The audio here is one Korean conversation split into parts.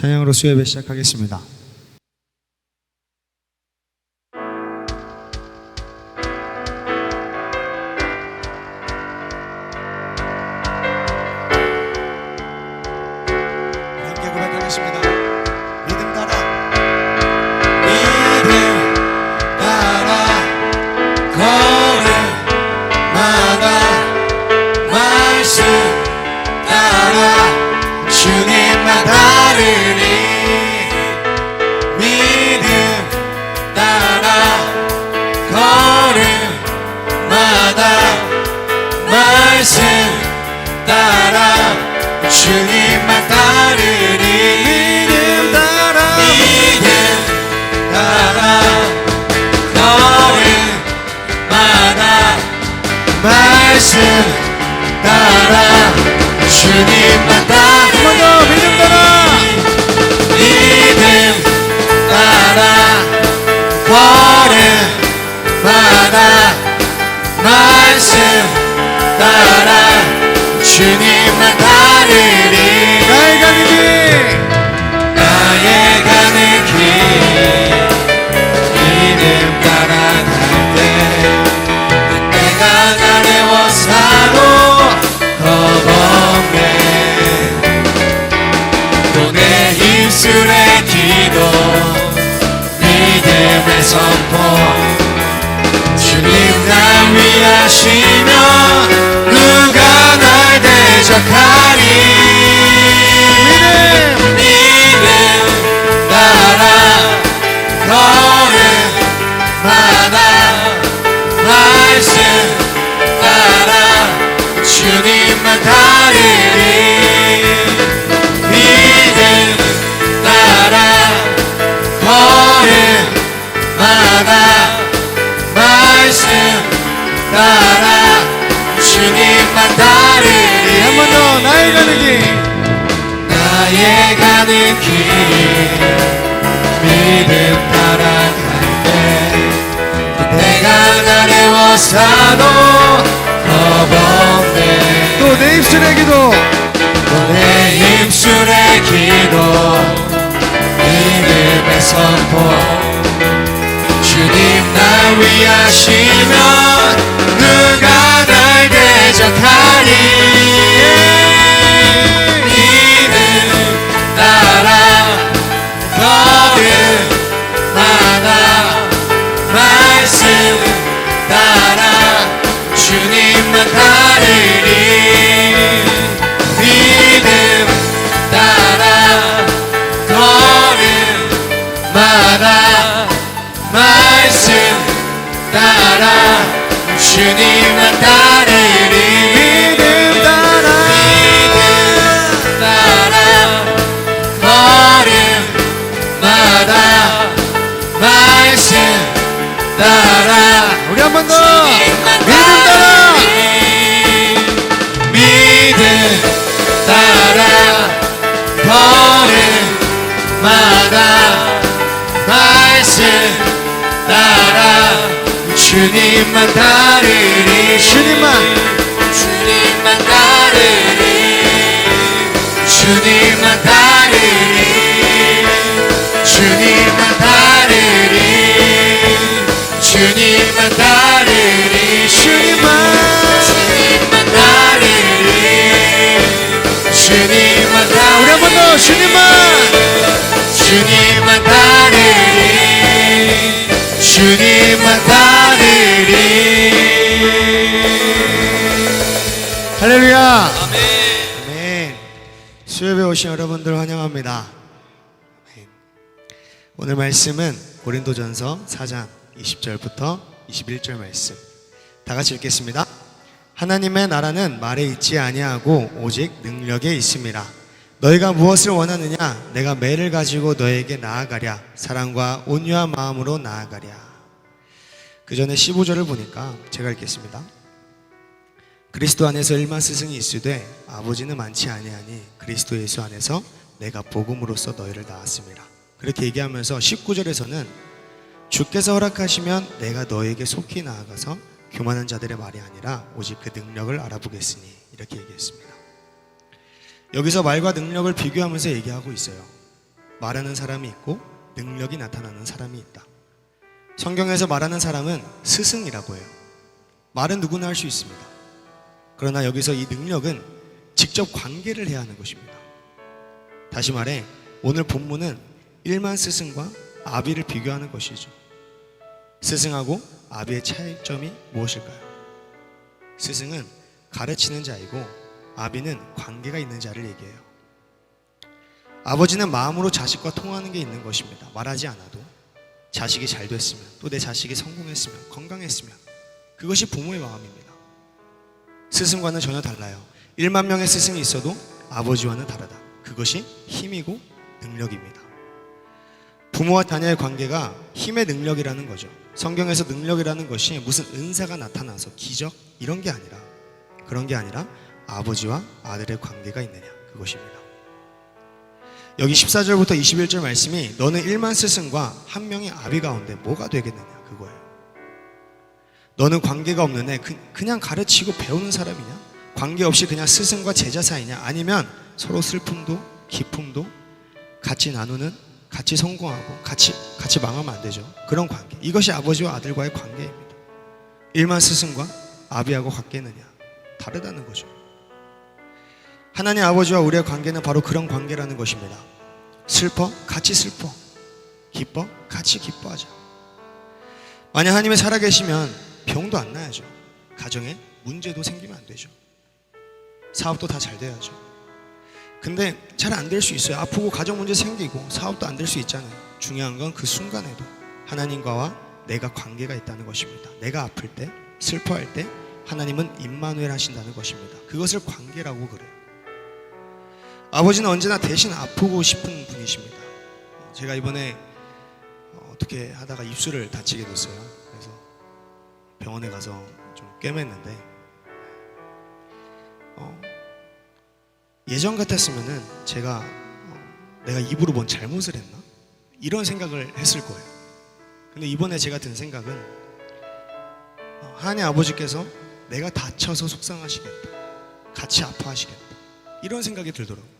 찬양으로 수요예배 시작하겠습니다. 함께 고백하겠습니다. 믿음 따라 걸음마다 말씀 따라 주님만 따르리. 믿음 따라 걸음마다 말씀 따라 주님만 따르리. 믿음 따라 걸음마다 말씀 따라 주님만 따르리. 한 번 더 믿음 따라 걸음마다 말씀 따라 주님만 따르리. 나의 가는 길 믿음 따라갈 때 내가 가려워서도 겁없네. 또 내 입술의 기도 믿음의 선포 주님 날 위하시며 누가 날 대적하리. 믿음 따라 걸음마다 말씀 따라 주님만 따르리. 믿음 따라 걸음마다 말씀 따라 주님만 따르리. 한 번 더 나의 가는 길 믿음 따라갈 때 내가 가려워서도 겁없네. 또 내 입술의 기도 믿음의 선포 주님 날 위하시면 누가 날 대적하리. 믿음 따라 걸음마다 말씀 따라 주님만 따르리. 믿음 따라 걸음마다 말씀 따라 주님만 따르리. 믿음 따라 걸음마다 말씀 따라 우리 한 번 더 믿음 따라 걸음마다 말씀 따라 주님만 따르리. 주님만 따르리. 주님만 따르리. 주님만 따르리. 주님만 따르리. 주님만 따르리. 주님만 따르리. 우리 한 번 더 주님만 따르리. 주님만 따르리. 할렐루야. 아멘. 수요예배 오신 여러분들 환영합니다. 아멘. 오늘 말씀은 고린도전서 4장 20절부터 21절 말씀 다 같이 읽겠습니다. 하나님의 나라는 말에 있지 아니하고 오직 능력에 있음이라. 너희가 무엇을 원하느냐? 내가 매를 가지고 너에게 나아가랴. 사랑과 온유한 마음으로 나아가랴. 그 전에 15절을 보니까 제가 읽겠습니다. 그리스도 안에서 일만 스승이 있으되 아버지는 많지 아니하니 그리스도 예수 안에서 내가 복음으로써 너희를 낳았음이라. 그렇게 얘기하면서 19절에서는 주께서 허락하시면 내가 너에게 속히 나아가서 교만한 자들의 말이 아니라 오직 그 능력을 알아보겠으니 이렇게 얘기했습니다. 여기서 말과 능력을 비교하면서 얘기하고 있어요. 말하는 사람이 있고 능력이 나타나는 사람이 있다. 성경에서 말하는 사람은 스승이라고 해요. 말은 누구나 할 수 있습니다. 그러나 여기서 이 능력은 직접 관계를 해야 하는 것입니다. 다시 말해 오늘 본문은 일만 스승과 아비를 비교하는 것이죠. 스승하고 아비의 차이점이 무엇일까요? 스승은 가르치는 자이고 아비는 관계가 있는 자를 얘기해요. 아버지는 마음으로 자식과 통하는 게 있는 것입니다. 말하지 않아도 자식이 잘 됐으면, 또 내 자식이 성공했으면, 건강했으면, 그것이 부모의 마음입니다. 스승과는 전혀 달라요. 1만 명의 스승이 있어도 아버지와는 다르다. 그것이 힘이고 능력입니다. 부모와 자녀의 관계가 힘의 능력이라는 거죠. 성경에서 능력이라는 것이 무슨 은사가 나타나서 기적 이런 게 아니라, 그런 게 아니라 아버지와 아들의 관계가 있느냐, 그것입니다. 여기 14절부터 21절 말씀이 너는 1만 스승과 한 명의 아비 가운데 뭐가 되겠느냐, 그거예요. 너는 관계가 없는 애, 그냥 가르치고 배우는 사람이냐? 관계없이 그냥 스승과 제자 사이냐? 아니면 서로 슬픔도 기쁨도 같이 나누는, 같이 성공하고 같이 망하면 안 되죠. 그런 관계, 이것이 아버지와 아들과의 관계입니다. 1만 스승과 아비하고 같겠느냐? 다르다는 거죠. 하나님 아버지와 우리의 관계는 바로 그런 관계라는 것입니다. 슬퍼? 같이 슬퍼. 기뻐? 같이 기뻐하자. 만약 하나님이 살아계시면 병도 안 나야죠. 가정에 문제도 생기면 안 되죠. 사업도 다 잘 돼야죠. 근데 잘 안 될 수 있어요. 아프고 가정 문제 생기고 사업도 안 될 수 있잖아요. 중요한 건 그 순간에도 하나님과 내가 관계가 있다는 것입니다. 내가 아플 때, 슬퍼할 때 하나님은 임마누엘 하신다는 것입니다. 그것을 관계라고 그래요. 아버지는 언제나 대신 아프고 싶은 분이십니다. 제가 이번에 어떻게 하다가 입술을 다치게 됐어요. 그래서 병원에 가서 좀 꿰맸는데 예전 같았으면은 제가 내가 입으로 뭔 잘못을 했나? 이런 생각을 했을 거예요. 근데 이번에 제가 든 생각은 하나님 아버지께서 내가 다쳐서 속상하시겠다, 같이 아파하시겠다, 이런 생각이 들더라고요.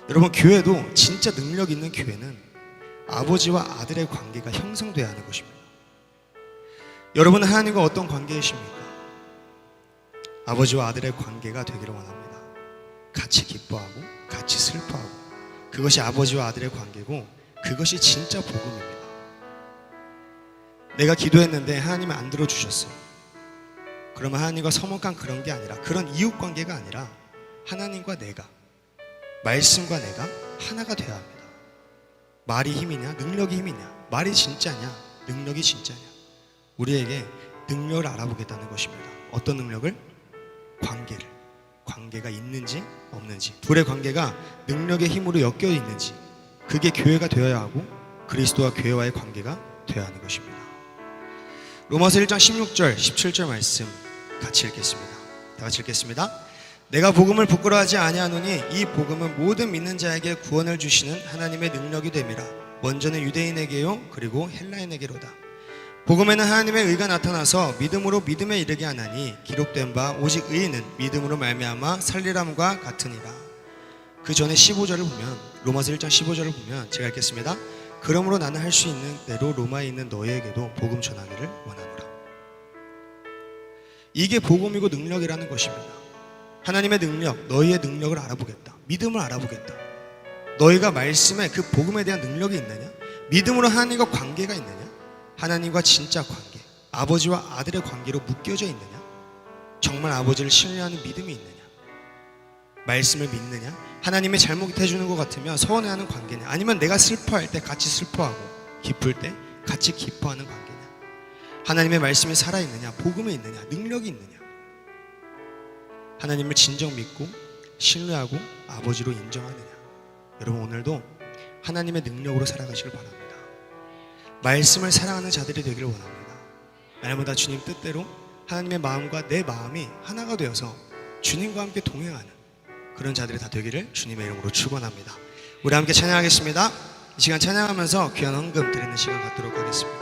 여러분, 교회도 진짜 능력 있는 교회는 아버지와 아들의 관계가 형성돼야 하는 것입니다. 여러분은 하나님과 어떤 관계이십니까? 아버지와 아들의 관계가 되기를 원합니다. 같이 기뻐하고 같이 슬퍼하고, 그것이 아버지와 아들의 관계고 그것이 진짜 복음입니다. 내가 기도했는데 하나님은 안 들어주셨어요. 그러면 하나님과 서먹한 그런 게 아니라, 그런 이웃 관계가 아니라 하나님과 내가, 말씀과 내가 하나가 되어야 합니다. 말이 힘이냐 능력이 힘이냐, 말이 진짜냐 능력이 진짜냐, 우리에게 능력을 알아보겠다는 것입니다. 어떤 능력을? 관계가 있는지 없는지, 둘의 관계가 능력의 힘으로 엮여 있는지, 그게 교회가 되어야 하고 그리스도와 교회와의 관계가 되어야 하는 것입니다. 로마서 1장 16절 17절 말씀 같이 읽겠습니다. 다 같이 읽겠습니다. 내가 복음을 부끄러워하지 아니하노니 이 복음은 모든 믿는 자에게 구원을 주시는 하나님의 능력이 됨이라. 먼저는 유대인에게요 그리고 헬라인에게로다. 복음에는 하나님의 의가 나타나서 믿음으로 믿음에 이르게 하나니 기록된 바 오직 의인은 믿음으로 말미암아 살리람과 같으니라. 그 전에 15절을 보면, 로마서 1장 15절을 보면 제가 읽겠습니다. 그러므로 나는 할 수 있는 대로 로마에 있는 너희에게도 복음 전하기를 원하노라. 이게 복음이고 능력이라는 것입니다. 하나님의 능력, 너희의 능력을 알아보겠다, 믿음을 알아보겠다. 너희가 말씀에 그 복음에 대한 능력이 있느냐, 믿음으로 하나님과 관계가 있느냐, 하나님과 진짜 관계, 아버지와 아들의 관계로 묶여져 있느냐, 정말 아버지를 신뢰하는 믿음이 있느냐, 말씀을 믿느냐, 하나님의 잘못해 주는 것 같으면 서운해하는 관계냐, 아니면 내가 슬퍼할 때 같이 슬퍼하고 기쁠 때 같이 기뻐하는 관계냐, 하나님의 말씀이 살아있느냐, 복음에 있느냐, 능력이 있느냐, 하나님을 진정 믿고 신뢰하고 아버지로 인정하느냐. 여러분, 오늘도 하나님의 능력으로 살아가시길 바랍니다. 말씀을 사랑하는 자들이 되기를 원합니다. 날마다 주님 뜻대로 하나님의 마음과 내 마음이 하나가 되어서 주님과 함께 동행하는 그런 자들이 다 되기를 주님의 이름으로 축원합니다. 우리 함께 찬양하겠습니다. 이 시간 찬양하면서 귀한 헌금 드리는 시간 갖도록 하겠습니다.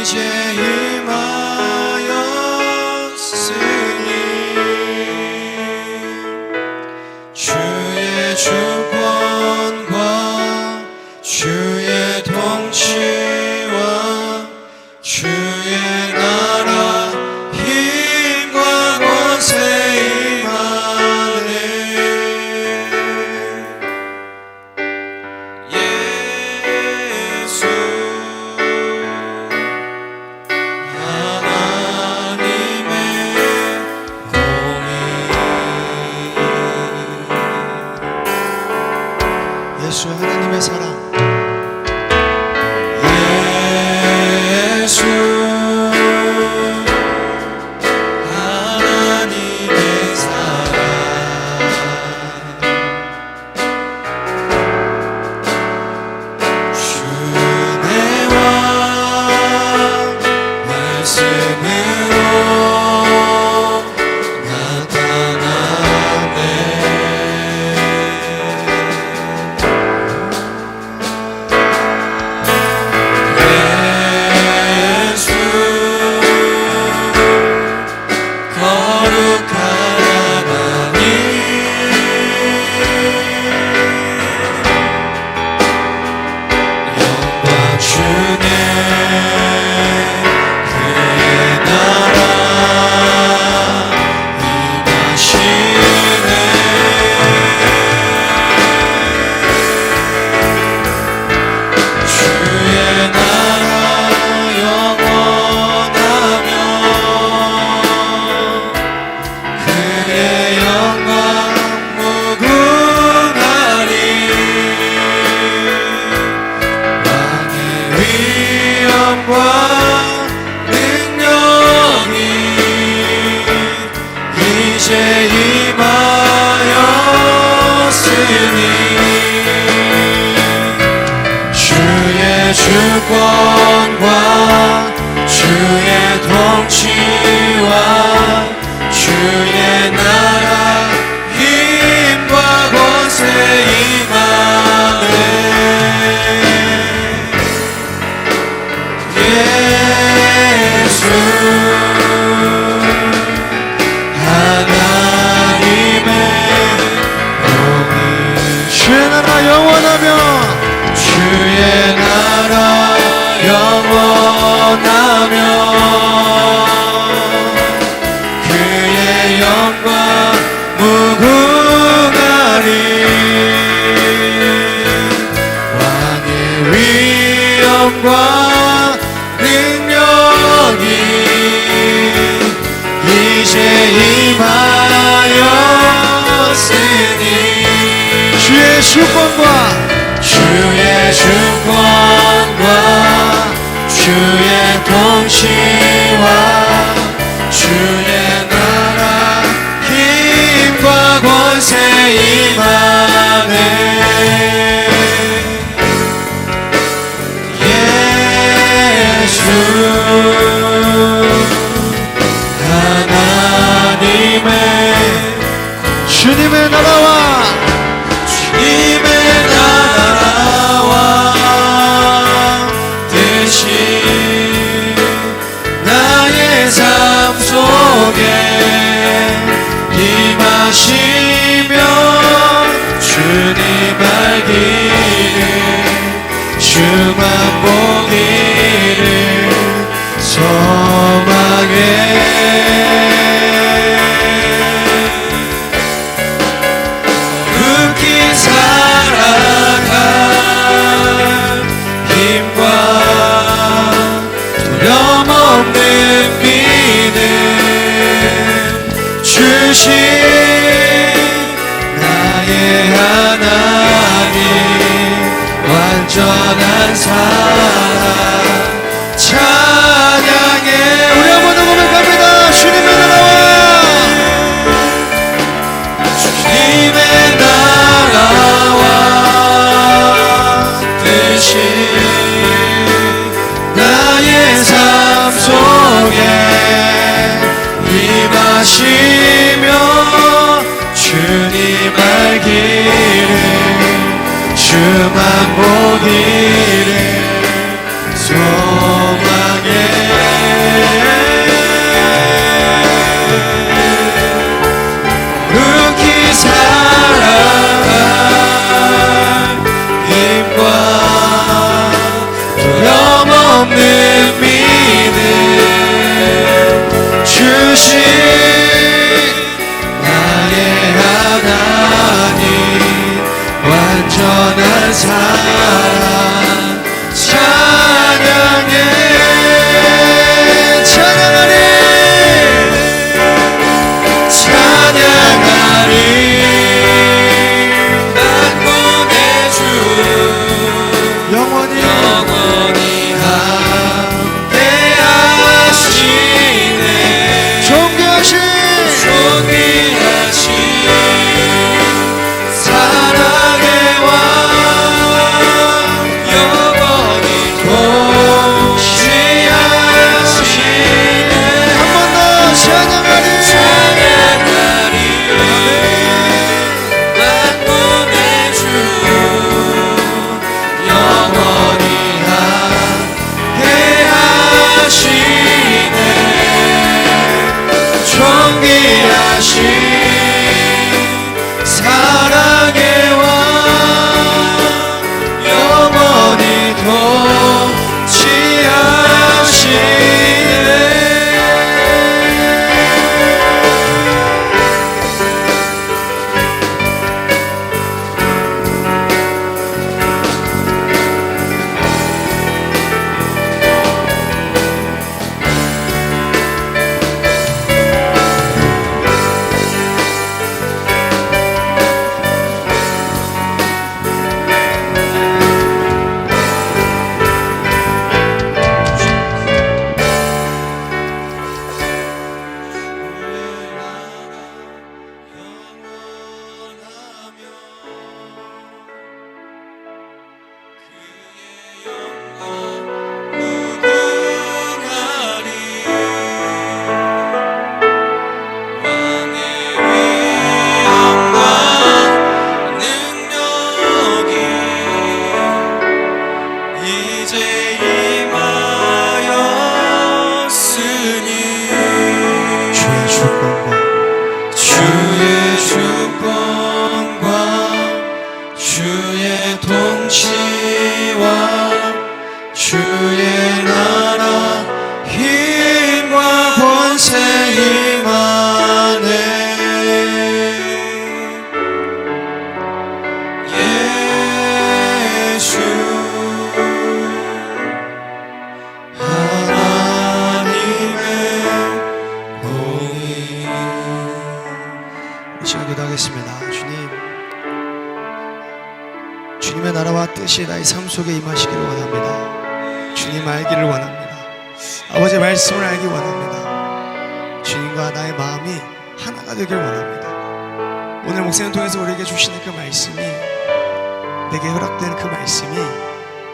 이제 임하였으니 주의 주권과 주의 통치와 주의 나라 힘과 권세 임하네. 예수 하나님의 공의. 예수 하나님의 사랑. 예수 하나님의 사랑. 주의 왕 말씀으로 나타나네. 예수 거룩한 하나님 영광 주네. 그의 나라 임하시네. 주의 나라 영원하며 그의 영광 무궁하리. 왕의 위엄과 능력이 이제 임하였으니 주의 주권과 주의 통치와 주의 나라 힘과 권세 임하네. 예수 하나님의 공의. 주의 나라 영원하며 주의 나라 영원하며 그의 영광 무궁하리. 왕의 위엄과 능력이 이제 임하였으니 주의 주권과 주의 통치와 주의 나라 힘과 권세 임하네. 예수 하나님의 주님의 나라와 뜻이 나의 삶 속에 임하시며 주님 알기를 주만 보기를 소망해. 거룩히 살아갈 힘과 두려움없는 믿음 주신 나의 하나님 완전한 사랑 찬양해. 우리 한번 더 고백합니다. 주님의 나라와 주님의 나라와 뜻이 나의 삶 속에 임하시며 주님 알기를 주만 보기를 소망해. 나의 하나님 완전한 사랑 찬양해 찬양하리 찬양하리 만군의 주 영원히 함께 하시네 존귀하신 사랑의 왕 영원히 통치하시네 한 번 더 찬양하리 만군의 주 영원히 함께 하시네 존귀하신 사랑의 왕 영원히 주의 나라 힘과 권세 임하네 예수 하나님의 공의 이 시간 기도하겠습니다. 주님의 나라와 뜻이 나의 삶 속에 임하시기를 원합니다. 주님 알기를 원합니다. 아버지의 말씀을 알기 원합니다. 주님과 나의 마음이 하나가 되길 원합니다. 오늘 목사님 통해서 우리에게 주시는 그 말씀이 내게 허락된 그 말씀이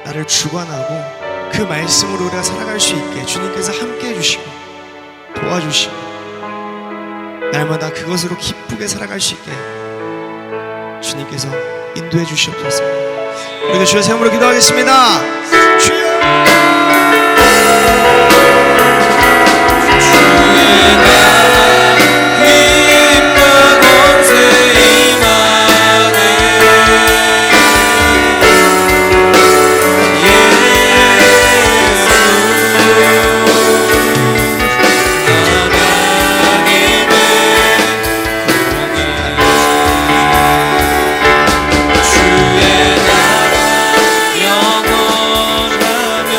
나를 주관하고 그 말씀으로 우리가 살아갈 수 있게 주님께서 함께 해주시고 도와주시고 날마다 그것으로 기쁘게 살아갈 수 있게 주님께서 인도해 주시옵소서. 우리가 주의 세움으로 기도하겠습니다. 주여 주의 나라 힘과 권세 임하네 예수 하나님의 주의 나라 영원하며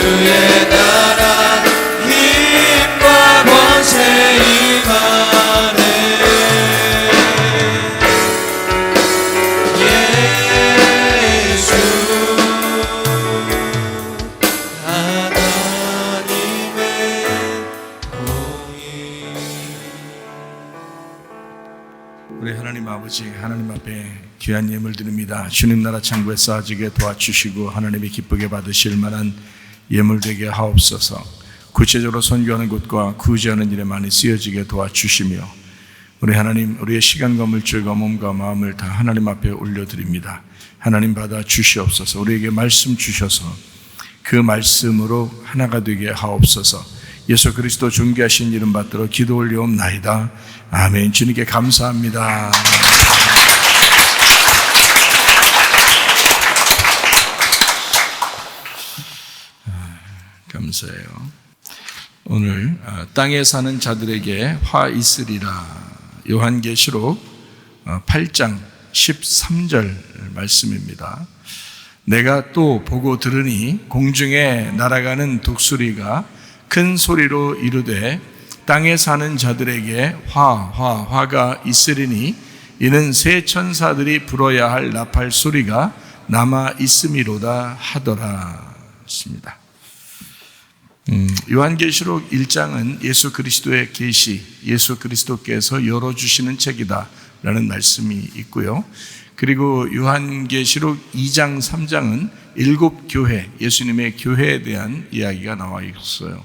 주의 나라 힘과 권세 임하네. 예수 하나님의 공의. 우리 하나님 아버지, 하나님 앞에 귀한 예물 드립니다. 주님 나라 창고에 쌓아지게 도와주시고 하나님이 기쁘게 받으실 만한 예물 되게 하옵소서. 구체적으로 선교하는 것과 구제하는 일에 많이 쓰여지게 도와주시며, 우리 하나님, 우리의 시간과 물질과 몸과 마음을 다 하나님 앞에 올려드립니다. 하나님 받아 주시옵소서. 우리에게 말씀 주셔서 그 말씀으로 하나가 되게 하옵소서. 예수 그리스도 존귀하신 이름 받들어 기도 올리옵나이다. 아멘. 주님께 감사합니다. 감사해요. 오늘 땅에 사는 자들에게 화 있으리라, 요한계시록 8장 13절 말씀입니다. 내가 또 보고 들으니 공중에 날아가는 독수리가 큰 소리로 이르되 땅에 사는 자들에게 화가 있으리니 이는 새 천사들이 불어야 할 나팔 소리가 남아 있음이로다 하더라 했습니다. 요한계시록 1장은 예수 그리스도의 계시, 예수 그리스도께서 열어주시는 책이다 라는 말씀이 있고요. 그리고 요한계시록 2장 3장은 7교회, 예수님의 교회에 대한 이야기가 나와 있어요.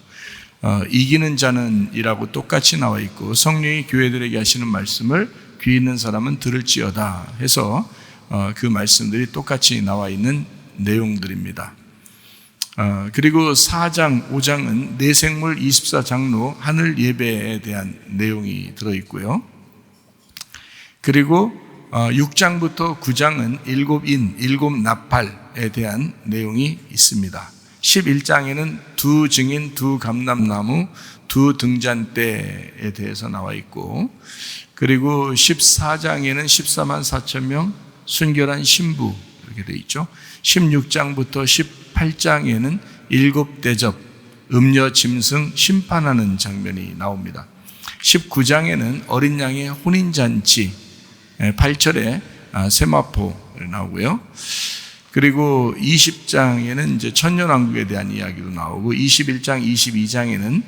이기는 자는 이라고 똑같이 나와 있고, 성령이 교회들에게 하시는 말씀을 귀 있는 사람은 들을지어다 해서 그 말씀들이 똑같이 나와 있는 내용들입니다. 그리고 4장, 5장은 내생물 24장로 하늘 예배에 대한 내용이 들어있고요. 그리고 6장부터 9장은 일곱 나팔에 대한 내용이 있습니다. 11장에는 두 증인, 두 감람나무, 두 등잔대에 대해서 나와 있고, 그리고 14장에는 14만 4천 명 순결한 신부 이렇게 되어 있죠. 16장부터 18장에는 7대접, 음녀 짐승 심판하는 장면이 나옵니다. 19장에는 어린 양의 혼인잔치, 8절에 세마포 나오고요. 그리고 20장에는 이제 천년왕국에 대한 이야기도 나오고, 21장, 22장에는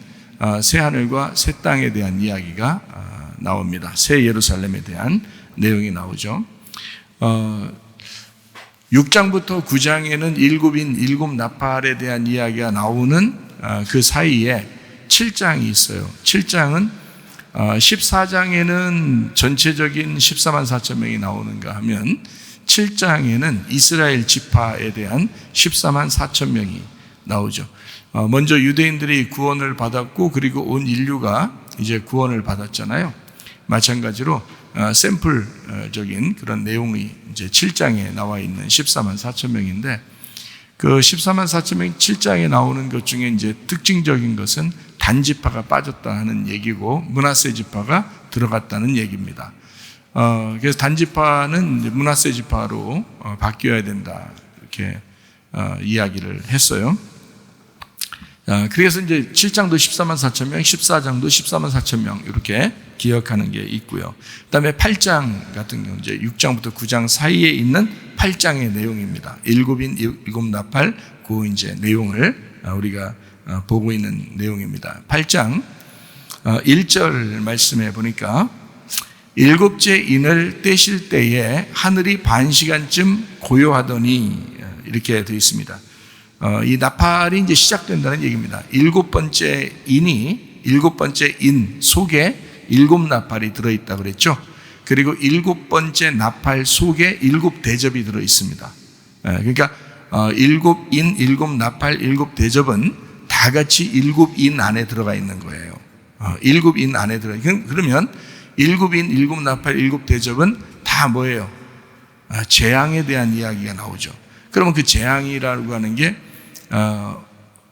새 하늘과 새 땅에 대한 이야기가 나옵니다. 새 예루살렘에 대한 내용이 나오죠. 6장부터 9장에는 일곱 나팔에 대한 이야기가 나오는 그 사이에 7장이 있어요. 7장은 14장에는 전체적인 14만 4천 명이 나오는가 하면 7장에는 이스라엘 지파에 대한 14만 4천 명이 나오죠. 먼저 유대인들이 구원을 받았고, 그리고 온 인류가 이제 구원을 받았잖아요. 마찬가지로 샘플적인 그런 내용이 이제 7장에 나와 있는 14만 4천 명인데, 그 14만 4천 명 7장에 나오는 것 중에 이제 특징적인 것은 단지파가 빠졌다 하는 얘기고, 므낫세 지파가 들어갔다는 얘기입니다. 그래서 단지파는 므낫세 지파로 바뀌어야 된다 이렇게 이야기를 했어요. 그래서 이제 7장도 14만 4천 명, 14장도 14만 4천 명 이렇게 기억하는 게 있고요. 그다음에 8장 같은 경우 이제 6장부터 9장 사이에 있는 8장의 내용입니다. 일곱 나팔 그 이제 내용을 우리가 보고 있는 내용입니다. 8장 1절 말씀에 보니까 일곱째 인을 떼실 때에 하늘이 반 시간쯤 고요하더니 이렇게 되어 있습니다. 이 나팔이 이제 시작된다는 얘기입니다. 일곱 번째 인 속에 7나팔이 들어있다 그랬죠. 그리고 7번째 나팔 속에 7대접이 들어있습니다. 그러니까 7인, 7나팔, 7대접은 다 같이 7인 안에 들어가 있는 거예요. 7인 안에 들어가. 그러면 7인, 7나팔, 7대접은 다 뭐예요? 재앙에 대한 이야기가 나오죠. 그러면 그 재앙이라고 하는 게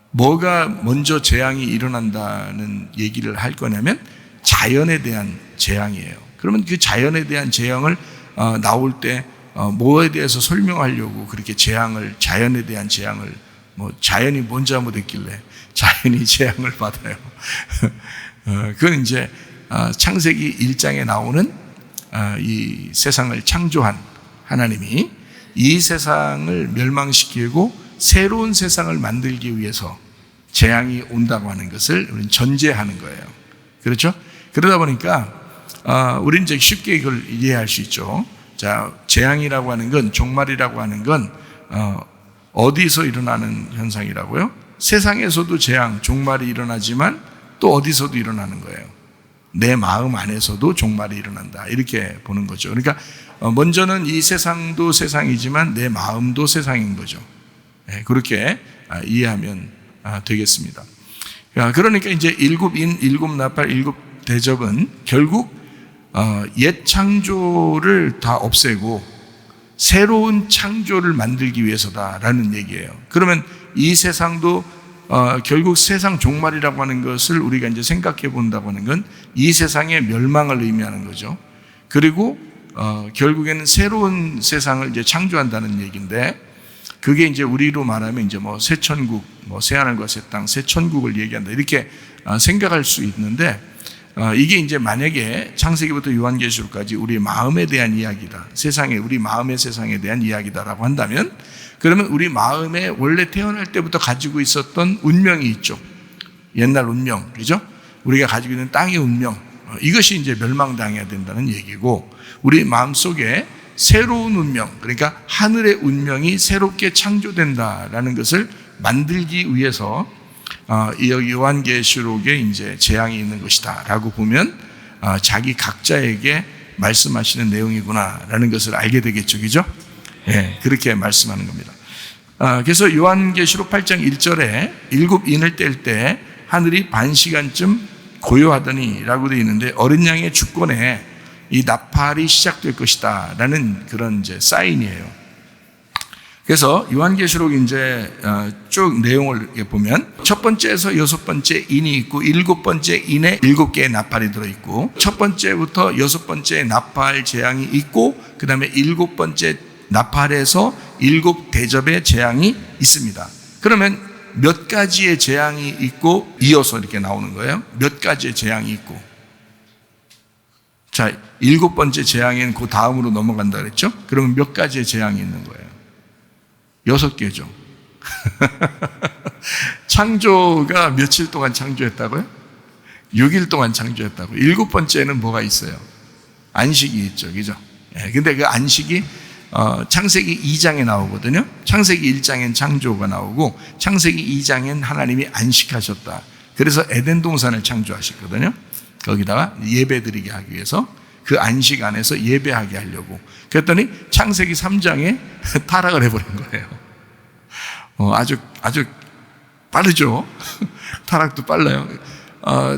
뭐가 먼저 재앙이 일어난다는 얘기를 할 거냐면 자연에 대한 재앙이에요. 그러면 그 자연에 대한 재앙을 나올 때 뭐에 대해서 설명하려고 그렇게 자연에 대한 재앙을 뭐 자연이 뭔 잘못했길래 자연이 재앙을 받아요. 그건 이제 창세기 1장에 나오는 이 세상을 창조한 하나님이 이 세상을 멸망시키고 새로운 세상을 만들기 위해서 재앙이 온다고 하는 것을 우리는 전제하는 거예요. 그렇죠? 그러다 보니까 우리는 이제 쉽게 이걸 이해할 수 있죠. 자, 재앙이라고 하는 건, 종말이라고 하는 건 어디서 일어나는 현상이라고요? 세상에서도 재앙, 종말이 일어나지만 또 어디서도 일어나는 거예요. 내 마음 안에서도 종말이 일어난다, 이렇게 보는 거죠. 그러니까 먼저는 이 세상도 세상이지만 내 마음도 세상인 거죠. 그렇게 이해하면 되겠습니다. 그러니까 이제 일곱인, 일곱나팔, 일곱대접은 결국 옛 창조를 다 없애고 새로운 창조를 만들기 위해서다라는 얘기예요. 그러면 이 세상도 결국 세상 종말이라고 하는 것을 우리가 이제 생각해 본다고 하는 건 이 세상의 멸망을 의미하는 거죠. 그리고 결국에는 새로운 세상을 이제 창조한다는 얘기인데, 그게 이제 우리로 말하면 이제 뭐 새 천국, 뭐 새 하늘과 새 땅, 새 천국을 얘기한다, 이렇게 생각할 수 있는데, 이게 이제 만약에 창세기부터 요한계시록까지 우리 마음에 대한 이야기다, 세상에, 우리 마음의 세상에 대한 이야기다라고 한다면, 그러면 우리 마음에 원래 태어날 때부터 가지고 있었던 운명이 있죠. 옛날 운명, 그죠? 우리가 가지고 있는 땅의 운명, 이것이 이제 멸망당해야 된다는 얘기고, 우리 마음속에 새로운 운명, 그러니까 하늘의 운명이 새롭게 창조된다라는 것을 만들기 위해서 이 요한계시록에 이제 재앙이 있는 것이다라고 보면 자기 각자에게 말씀하시는 내용이구나라는 것을 알게 되겠죠, 그죠? 예, 그렇게 말씀하는 겁니다. 그래서 요한계시록 8장 1절에 일곱 인을 뗄 때 하늘이 반시간쯤 고요하더니라고 되어 있는데, 어린 양의 주권에 이 나팔이 시작될 것이다 라는 그런 이제 사인이에요. 그래서 요한계시록 이제 쭉 내용을 보면 첫 번째에서 여섯 번째 인이 있고, 일곱 번째 인에 일곱 개의 나팔이 들어있고, 첫 번째부터 여섯 번째 나팔 재앙이 있고, 그 다음에 일곱 번째 나팔에서 일곱 대접의 재앙이 있습니다. 그러면 몇 가지의 재앙이 있고 이어서 이렇게 나오는 거예요. 몇 가지의 재앙이 있고. 자, 일곱 번째 재앙에는 그 다음으로 넘어간다 그랬죠? 그러면 몇 가지의 재앙이 있는 거예요? 6개죠. 창조가 며칠 동안 창조했다고요? 6일 동안 창조했다고. 일곱 번째는 뭐가 있어요? 안식이 있죠, 그죠? 근데 그 안식이 창세기 2장에 나오거든요. 창세기 1장엔 창조가 나오고, 창세기 2장엔 하나님이 안식하셨다. 그래서 에덴 동산을 창조하셨거든요. 거기다가 예배드리게 하기 위해서, 그 안식 안에서 예배하게 하려고. 그랬더니 창세기 3장에 타락을 해버린 거예요. 아주 빠르죠. 타락도 빨라요.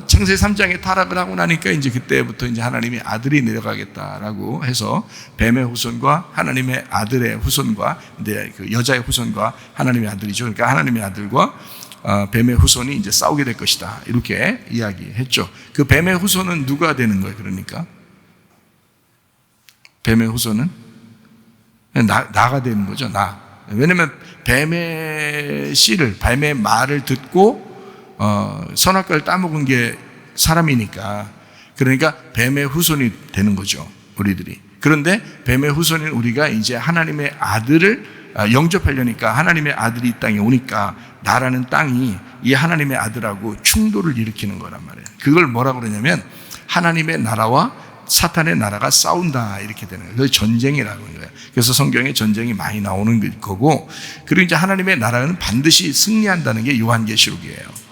창세기 3장에 타락을 하고 나니까 이제 그때부터 이제 하나님이 아들이 내려가겠다라고 해서 뱀의 후손과 하나님의 아들의 후손과, 근데 그 여자의 후손과 하나님의 아들이죠. 그러니까 하나님의 아들과 뱀의 후손이 이제 싸우게 될 것이다, 이렇게 이야기했죠. 그 뱀의 후손은 누가 되는 거예요? 그러니까 뱀의 후손은 나가 되는 거죠. 나. 왜냐면 뱀의 씨를, 뱀의 말을 듣고 선악과를 따먹은 게 사람이니까, 그러니까 뱀의 후손이 되는 거죠, 우리들이. 그런데 뱀의 후손인 우리가 이제 하나님의 아들을 영접하려니까, 하나님의 아들이 이 땅에 오니까 나라는 땅이 이 하나님의 아들하고 충돌을 일으키는 거란 말이에요. 그걸 뭐라고 그러냐면 하나님의 나라와 사탄의 나라가 싸운다, 이렇게 되는 거예요. 그래서 전쟁이라고 하는 거예요. 그래서 성경에 전쟁이 많이 나오는 거고, 그리고 이제 하나님의 나라는 반드시 승리한다는 게 요한계시록이에요.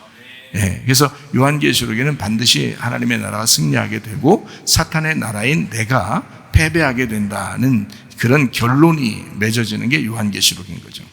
예, 그래서 요한계시록에는 반드시 하나님의 나라가 승리하게 되고 사탄의 나라인 내가 패배하게 된다는 그런 결론이 맺어지는 게 요한계시록인 거죠.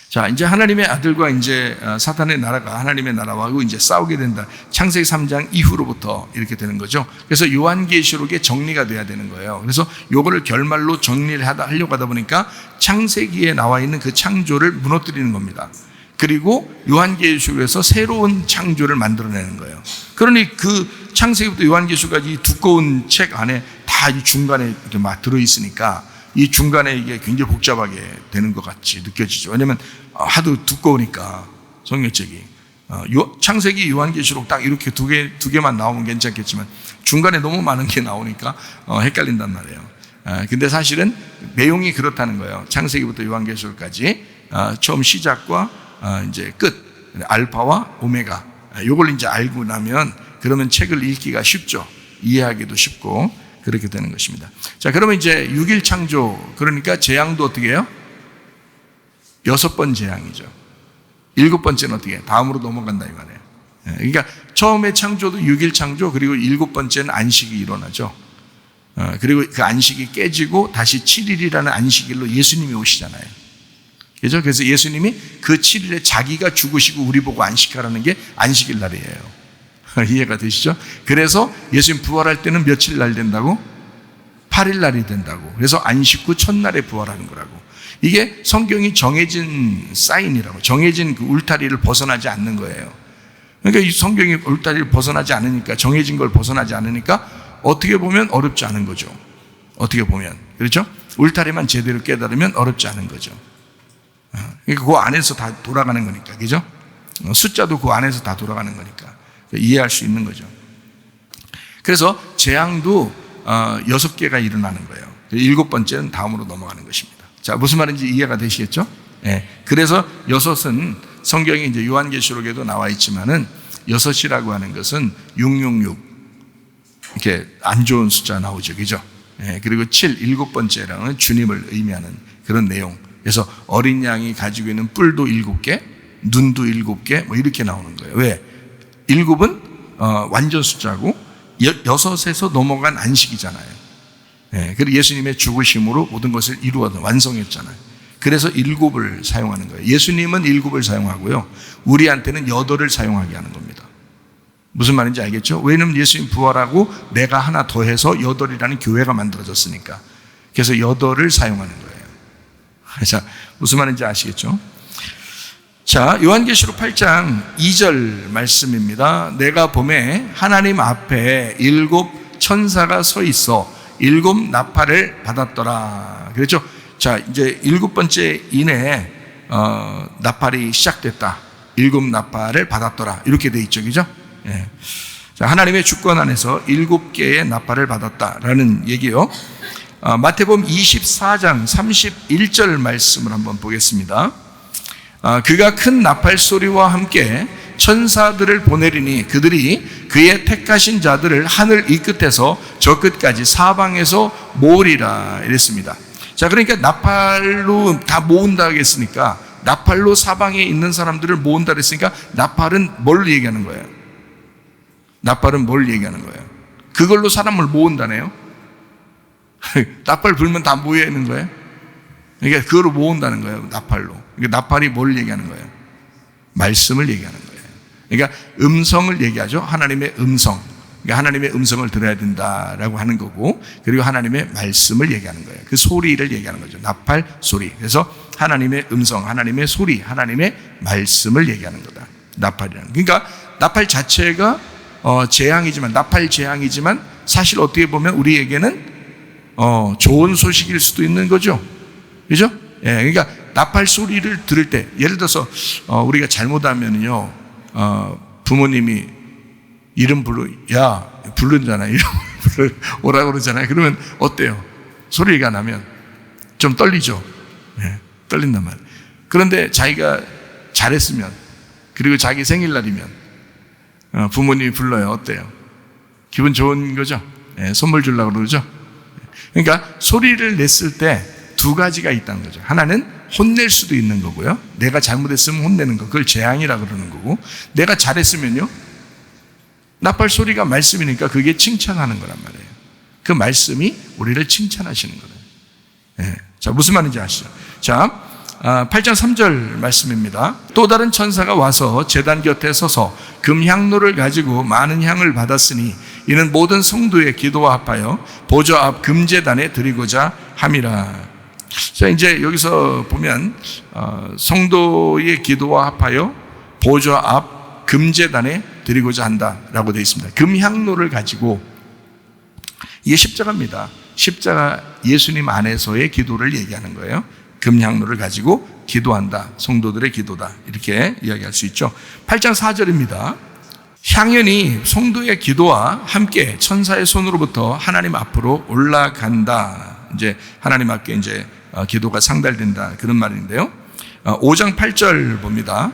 자, 이제 하나님의 아들과 이제 사탄의 나라가 하나님의 나라하고 이제 싸우게 된다. 창세기 3장 이후로부터 이렇게 되는 거죠. 그래서 요한계시록의 정리가 돼야 되는 거예요. 그래서 요거를 결말로 정리를 하려고 하다 보니까 창세기에 나와 있는 그 창조를 무너뜨리는 겁니다. 그리고 요한계시록에서 새로운 창조를 만들어내는 거예요. 그러니 그 창세기부터 요한계시록까지 두꺼운 책 안에 다 이 중간에 이렇게 막 들어있으니까 이 중간에 이게 굉장히 복잡하게 되는 것 같이 느껴지죠. 왜냐하면 하도 두꺼우니까 성경책이 창세기, 요한계시록 딱 이렇게 두 개만 나오면 괜찮겠지만 중간에 너무 많은 게 나오니까 헷갈린단 말이에요. 근데 사실은 내용이 그렇다는 거예요. 창세기부터 요한계시록까지 처음 시작과 이제 끝, 알파와 오메가, 요걸 이제 알고 나면 그러면 책을 읽기가 쉽죠. 이해하기도 쉽고 그렇게 되는 것입니다. 자, 그러면 이제 6일 창조, 그러니까 재앙도 어떻게 해요? 6번 재앙이죠. 7번째는 어떻게 해요? 다음으로 넘어간다 이 말이에요. 그러니까 처음에 창조도 6일 창조, 그리고 7번째는 안식이 일어나죠. 그리고 그 안식이 깨지고 다시 7일이라는 안식일로 예수님이 오시잖아요. 그죠? 그래서 예수님이 그 7일에 자기가 죽으시고 우리 보고 안식하라는 게 안식일 날이에요. 이해가 되시죠? 그래서 예수님 부활할 때는 며칠 날 된다고? 8일 날이 된다고. 그래서 안식 후 첫날에 부활하는 거라고. 이게 성경이 정해진 사인이라고. 정해진 그 울타리를 벗어나지 않는 거예요. 그러니까 이 성경이 울타리를 벗어나지 않으니까, 정해진 걸 벗어나지 않으니까 어떻게 보면 어렵지 않은 거죠. 어떻게 보면. 그렇죠? 울타리만 제대로 깨달으면 어렵지 않은 거죠. 그러니까 그 안에서 다 돌아가는 거니까. 그죠? 숫자도 그 안에서 다 돌아가는 거니까. 이해할 수 있는 거죠. 그래서 재앙도 6개가 일어나는 거예요. 7번째는 다음으로 넘어가는 것입니다. 자, 무슨 말인지 이해가 되시겠죠? 네. 그래서 6은 성경이 이제 요한계시록에도 나와 있지만은 6이라고 하는 것은 666 이렇게 안 좋은 숫자 나오죠, 그죠? 네. 그리고 7, 7번째랑은 주님을 의미하는 그런 내용. 그래서 어린 양이 가지고 있는 뿔도 7개, 눈도 7개, 뭐 이렇게 나오는 거예요. 왜? 7은 완전 숫자고 6에서 넘어간 안식이잖아요. 네, 그리고 예수님의 죽으심으로 모든 것을 완성했잖아요. 그래서 7을 사용하는 거예요. 예수님은 7을 사용하고요, 우리한테는 8을 사용하게 하는 겁니다. 무슨 말인지 알겠죠? 왜냐하면 예수님 부활하고 내가 하나 더해서 8이라는 교회가 만들어졌으니까. 그래서 8을 사용하는 거예요. 자, 무슨 말인지 아시겠죠? 자, 요한계시록 8장 2절 말씀입니다. 내가 보매 하나님 앞에 7 천사가 서 있어 7 나팔을 받았더라. 그렇죠? 자, 이제 7번째 이내에 나팔이 시작됐다. 7 나팔을 받았더라. 이렇게 돼 있죠. 그죠? 예. 자, 하나님의 주권 안에서 7개의 나팔을 받았다라는 얘기요. 마태복음 24장 31절 말씀을 한번 보겠습니다. 그가 큰 나팔 소리와 함께 천사들을 보내리니 그들이 그의 택하신 자들을 하늘 이 끝에서 저 끝까지 사방에서 모으리라 이랬습니다. 자, 그러니까 나팔로 다 모은다 하겠으니까, 나팔로 사방에 있는 사람들을 모은다 그랬으니까 나팔은 뭘 얘기하는 거예요? 나팔은 뭘 얘기하는 거예요? 그걸로 사람을 모은다네요. 나팔 불면 다 모여 있는 거예요. 그러니까 그거로 모은다는 거예요, 나팔로. 그러니까 나팔이 뭘 얘기하는 거예요? 말씀을 얘기하는 거예요. 그러니까 음성을 얘기하죠. 하나님의 음성. 그러니까 하나님의 음성을 들어야 된다라고 하는 거고, 그리고 하나님의 말씀을 얘기하는 거예요. 그 소리를 얘기하는 거죠. 나팔 소리. 그래서 하나님의 음성, 하나님의 소리, 하나님의 말씀을 얘기하는 거다. 나팔이라는. 그러니까 나팔 자체가 재앙이지만, 나팔 재앙이지만 사실 어떻게 보면 우리에게는 좋은 소식일 수도 있는 거죠. 그죠? 예, 그러니까 나팔 소리를 들을 때, 예를 들어서 우리가 잘못하면요, 부모님이 이름 부르잖아요. 이름 오라고 그러잖아요. 그러면 어때요? 소리가 나면 좀 떨리죠. 예, 떨린단 말이에요. 그런데 자기가 잘했으면, 그리고 자기 생일날이면 부모님이 불러요. 어때요? 기분 좋은 거죠? 예, 선물 주려고 그러죠? 그러니까 소리를 냈을 때 두 가지가 있다는 거죠. 하나는 혼낼 수도 있는 거고요. 내가 잘못했으면 혼내는 거. 그걸 재앙이라고 그러는 거고, 내가 잘했으면요, 나팔 소리가 말씀이니까 그게 칭찬하는 거란 말이에요. 그 말씀이 우리를 칭찬하시는 거예요. 예. 자, 무슨 말인지 아시죠? 자, 8장 3절 말씀입니다. 또 다른 천사가 와서 제단 곁에 서서 금향로를 가지고 많은 향을 받았으니 이는 모든 성도의 기도와 합하여 보좌 앞 금제단에 드리고자 함이라. 자, 이제 여기서 보면 성도의 기도와 합하여 보좌 앞 금제단에 드리고자 한다라고 되어 있습니다. 금향로를 가지고, 이게 십자가입니다. 십자가 예수님 안에서의 기도를 얘기하는 거예요. 금향로를 가지고 기도한다. 성도들의 기도다. 이렇게 이야기할 수 있죠. 8장 4절입니다. 향연이 성도의 기도와 함께 천사의 손으로부터 하나님 앞으로 올라간다. 이제 하나님 앞에 이제 기도가 상달된다. 그런 말인데요. 5장 8절 봅니다.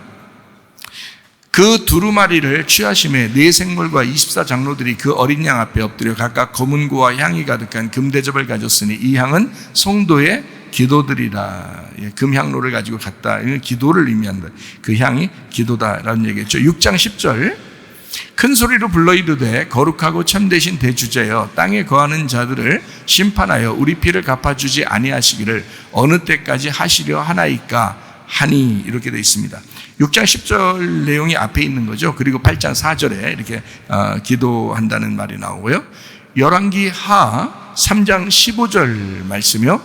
그 두루마리를 취하심에 네 생물과 24장로들이 그 어린 양 앞에 엎드려 각각 검은 고와 향이 가득한 금대접을 가졌으니 이 향은 성도의 기도들이라. 금향로를 가지고 갔다. 이건 기도를 의미한다. 그 향이 기도다라는 얘기겠죠. 6장 10절. 큰 소리로 불러 이르되 거룩하고 참되신 대주제여 땅에 거하는 자들을 심판하여 우리 피를 갚아주지 아니하시기를 어느 때까지 하시려 하나이까 하니. 이렇게 되어 있습니다. 6장 10절 내용이 앞에 있는 거죠. 그리고 8장 4절에 이렇게 기도한다는 말이 나오고요. 열왕기 하 3장 15절 말씀이요.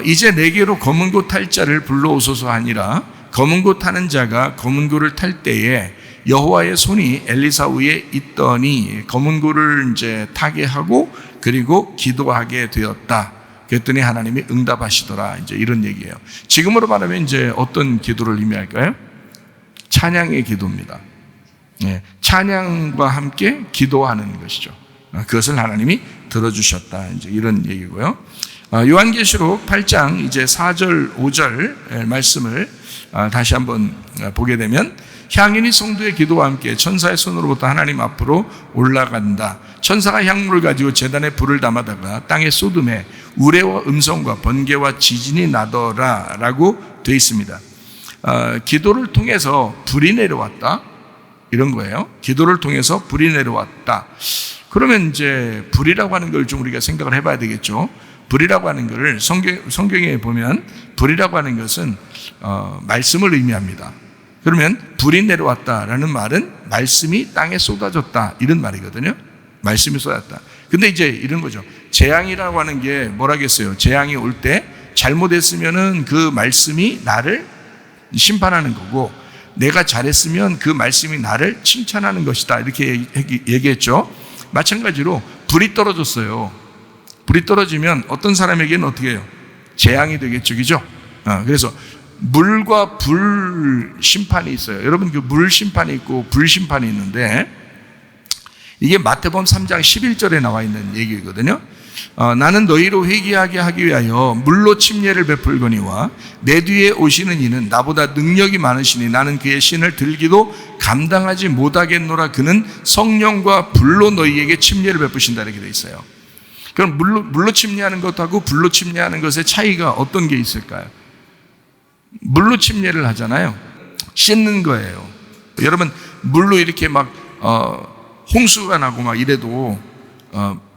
이제 내게로 검은 고 탈 자를 불러오소서 하니라. 검은 고 타는 자가 검은 고를 탈 때에 여호와의 손이 엘리사 위에 있더니 검은 고를 이제 타게 하고 그리고 기도하게 되었다. 그랬더니 하나님이 응답하시더라. 이제 이런 얘기예요. 지금으로 말하면 이제 어떤 기도를 의미할까요? 찬양의 기도입니다. 찬양과 함께 기도하는 것이죠. 그것을 하나님이 들어주셨다. 이제 이런 얘기고요. 요한계시록 8장 이제 4절, 5절 말씀을 다시 한번 보게 되면 향연이 성도의 기도와 함께 천사의 손으로부터 하나님 앞으로 올라간다. 천사가 향물을 가지고 제단에 불을 담아다가 땅에 쏟음에 우레와 음성과 번개와 지진이 나더라 라고 되어 있습니다. 기도를 통해서 불이 내려왔다 이런 거예요. 기도를 통해서 불이 내려왔다. 그러면 이제 불이라고 하는 걸 좀 우리가 생각을 해봐야 되겠죠. 불이라고 하는 것을 성경에 보면 불이라고 하는 것은 말씀을 의미합니다. 그러면 불이 내려왔다라는 말은 말씀이 땅에 쏟아졌다 이런 말이거든요. 말씀이 쏟아졌다. 근데 이제 이런 거죠. 재앙이라고 하는 게 뭐라겠어요? 재앙이 올 때 잘못했으면은 그 말씀이 나를 심판하는 거고 내가 잘했으면 그 말씀이 나를 칭찬하는 것이다 이렇게 얘기했죠. 마찬가지로 불이 떨어졌어요. 불이 떨어지면 어떤 사람에게는 어떻게 해요? 재앙이 되겠죠. 그죠? 그래서 물과 불 심판이 있어요. 여러분 그 물 심판이 있고 불 심판이 있는데 이게 마태복음 3장 11절에 나와 있는 얘기거든요. 나는 너희로 회개하게 하기 위하여 물로 침례를 베풀거니와 내 뒤에 오시는 이는 나보다 능력이 많으시니 나는 그의 신을 들기도 감당하지 못하겠노라. 그는 성령과 불로 너희에게 침례를 베푸신다 이렇게 돼 있어요. 그럼 물로 침례하는 것하고 불로 침례하는 것의 차이가 어떤 게 있을까요? 물로 침례를 하잖아요. 씻는 거예요. 여러분 물로 이렇게 막 홍수가 나고 막 이래도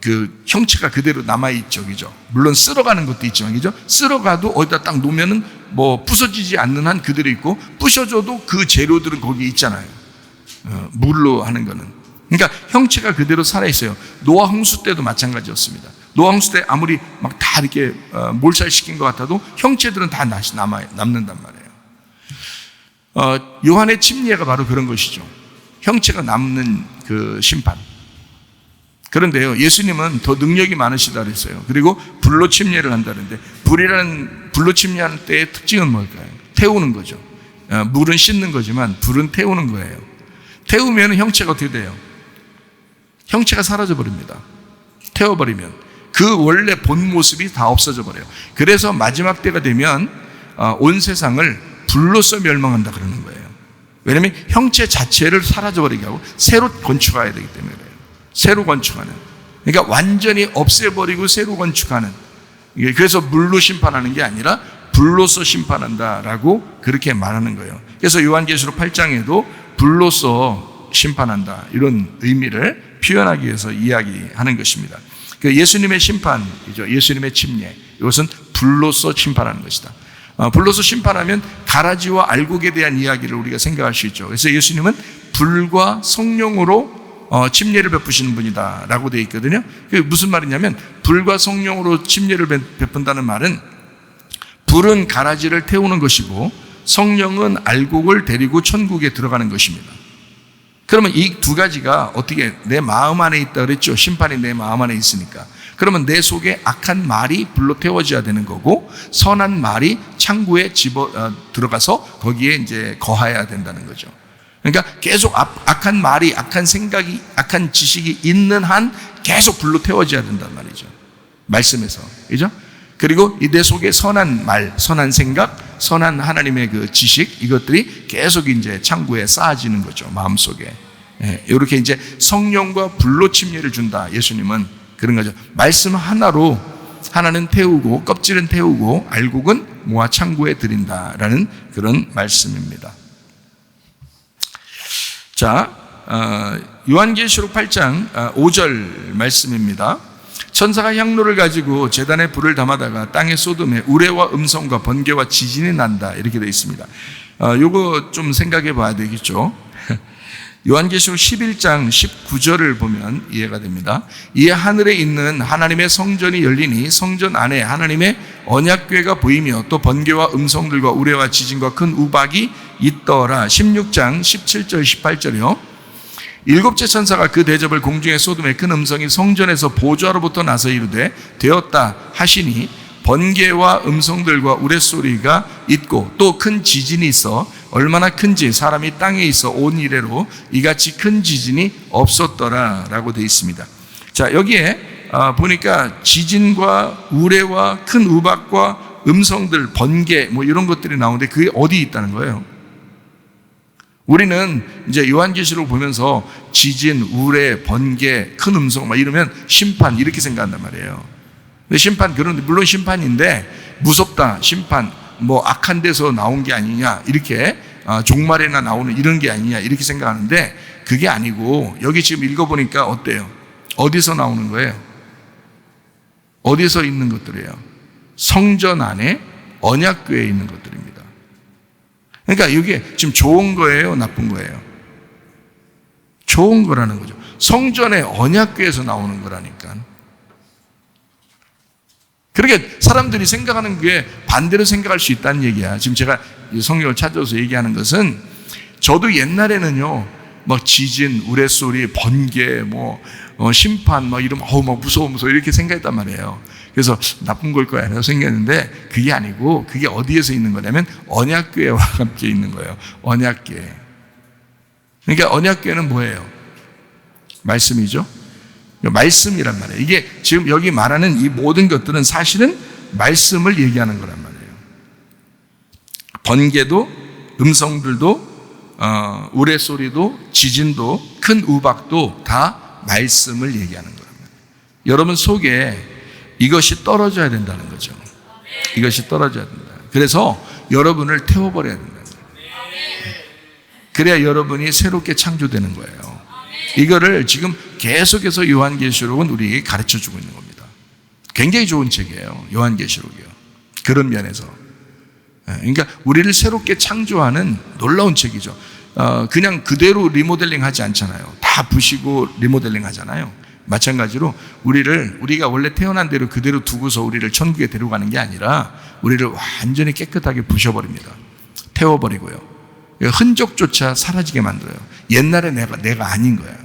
그 형체가 그대로 남아있죠. 그죠? 물론 쓸어가는 것도 있지만, 그죠? 쓸어가도 어디다 딱 놓으면은 뭐 부서지지 않는 한 그대로 있고, 부셔져도 그 재료들은 거기 있잖아요. 물로 하는 거는. 그러니까 형체가 그대로 살아있어요. 노아 홍수 때도 마찬가지였습니다. 노아 홍수 때 아무리 막 다 이렇게 몰살시킨 것 같아도 형체들은 다 남는단 말이에요. 요한의 침례가 바로 그런 것이죠. 형체가 남는 그 심판. 그런데요, 예수님은 더 능력이 많으시다 그랬어요. 그리고 불로 침례를 한다는데, 불로 침례하는 때의 특징은 뭘까요? 태우는 거죠. 물은 씻는 거지만 불은 태우는 거예요. 태우면 형체가 어떻게 돼요? 형체가 사라져 버립니다. 태워버리면 그 원래 본 모습이 다 없어져 버려요. 그래서 마지막 때가 되면 온 세상을 불로써 멸망한다 그러는 거예요. 왜냐하면 형체 자체를 사라져 버리게 하고 새로 건축해야 되기 때문에 그래요. 새로 건축하는. 그러니까 완전히 없애버리고 새로 건축하는. 그래서 물로 심판하는 게 아니라 불로써 심판한다라고 그렇게 말하는 거예요. 그래서 요한계시록 8장에도 불로써 심판한다 이런 의미를 표현하기 위해서 이야기하는 것입니다. 그 예수님의 심판이죠. 예수님의 침례. 이것은 불로써 심판하는 것이다. 불로써 심판하면 가라지와 알곡에 대한 이야기를 우리가 생각할 수 있죠. 그래서 예수님은 불과 성령으로 침례를 베푸시는 분이다 라고 되어 있거든요. 그게 무슨 말이냐면 불과 성령으로 침례를 베푼다는 말은 불은 가라지를 태우는 것이고 성령은 알곡을 데리고 천국에 들어가는 것입니다. 그러면 이 두 가지가 어떻게 내 마음 안에 있다 그랬죠? 심판이 내 마음 안에 있으니까. 그러면 내 속에 악한 말이 불로 태워져야 되는 거고, 선한 말이 창고에 들어가서 거기에 이제 거하여야 된다는 거죠. 그러니까 계속 악한 말이, 악한 생각이, 악한 지식이 있는 한 계속 불로 태워져야 된단 말이죠. 말씀에서. 그죠? 그리고 이 내 속에 선한 말, 선한 생각, 선한 하나님의 그 지식, 이것들이 계속 이제 창고에 쌓아지는 거죠. 마음속에. 이렇게 이제 성령과 불로 침례를 준다. 예수님은 그런 거죠. 말씀 하나로 하나는 태우고, 껍질은 태우고, 알곡은 모아 창고에 들인다라는 그런 말씀입니다. 자, 요한계시록 8장 5절 말씀입니다. 천사가 향로를 가지고 제단에 불을 담아다가 땅의 소돔에 우레와 음성과 번개와 지진이 난다, 이렇게 되어 있습니다. 요거 좀 생각해 봐야 되겠죠. 요한계시록 11장 19절을 보면 이해가 됩니다. 이에 하늘에 있는 하나님의 성전이 열리니 성전 안에 하나님의 언약궤가 보이며 또 번개와 음성들과 우레와 지진과 큰 우박이 있더라. 16장 17절 18절이요. 일곱째 천사가 그 대접을 공중의 소돔의 큰 음성이 성전에서 보좌로부터 나서 이르되 되었다 하시니 번개와 음성들과 우레소리가 있고 또 큰 지진이 있어 얼마나 큰지 사람이 땅에 있어 온 이래로 이같이 큰 지진이 없었더라 라고 되어 있습니다. 자, 여기에 보니까 지진과 우레와 큰 우박과 음성들, 번개 뭐 이런 것들이 나오는데 그게 어디 있다는 거예요? 우리는 이제 요한계시록 보면서 지진, 우레, 번개, 큰 음성 막 이러면 심판 이렇게 생각한단 말이에요. 근데 심판, 그런데 물론 심판인데 무섭다, 심판, 뭐 악한 데서 나온 게 아니냐, 이렇게 종말에나 나오는 이런 게 아니냐 이렇게 생각하는데 그게 아니고 여기 지금 읽어보니까 어때요? 어디서 나오는 거예요? 어디서 있는 것들이에요? 성전 안에 언약궤에 있는 것들입니다. 그러니까 이게 지금 좋은 거예요, 나쁜 거예요? 좋은 거라는 거죠. 성전의 언약궤에서 나오는 거라니까. 그렇게 사람들이 생각하는 게 반대로 생각할 수 있다는 얘기야. 지금 제가 성경을 찾아서 얘기하는 것은 저도 옛날에는요, 막 지진, 우레소리, 번개, 심판, 막 이러면 막 무서워 이렇게 생각했단 말이에요. 그래서 나쁜 걸 거야 라고 생각했는데 그게 아니고 그게 어디에서 있는 거냐면 언약궤와 함께 있는 거예요. 언약궤. 그러니까 언약궤는 뭐예요? 말씀이죠. 말씀이란 말이에요. 이게 지금 여기 말하는 이 모든 것들은 사실은 말씀을 얘기하는 거란 말이에요. 번개도, 음성들도, 우레소리도, 지진도, 큰 우박도 다 말씀을 얘기하는 거란 말이에요. 여러분 속에 이것이 떨어져야 된다는 거죠. 이것이 떨어져야 된다. 그래서 여러분을 태워버려야 된다. 그래야 여러분이 새롭게 창조되는 거예요. 이거를 지금 계속해서 요한계시록은 우리에게 가르쳐주고 있는 겁니다. 굉장히 좋은 책이에요, 요한계시록이요. 그런 면에서. 그러니까 우리를 새롭게 창조하는 놀라운 책이죠. 그냥 그대로 리모델링 하지 않잖아요. 다 부시고 리모델링 하잖아요. 마찬가지로 우리가 원래 태어난 대로 그대로 두고서 우리를 천국에 데려가는 게 아니라 우리를 완전히 깨끗하게 부셔버립니다. 태워버리고요. 흔적조차 사라지게 만들어요. 옛날에 내가 아닌 거야.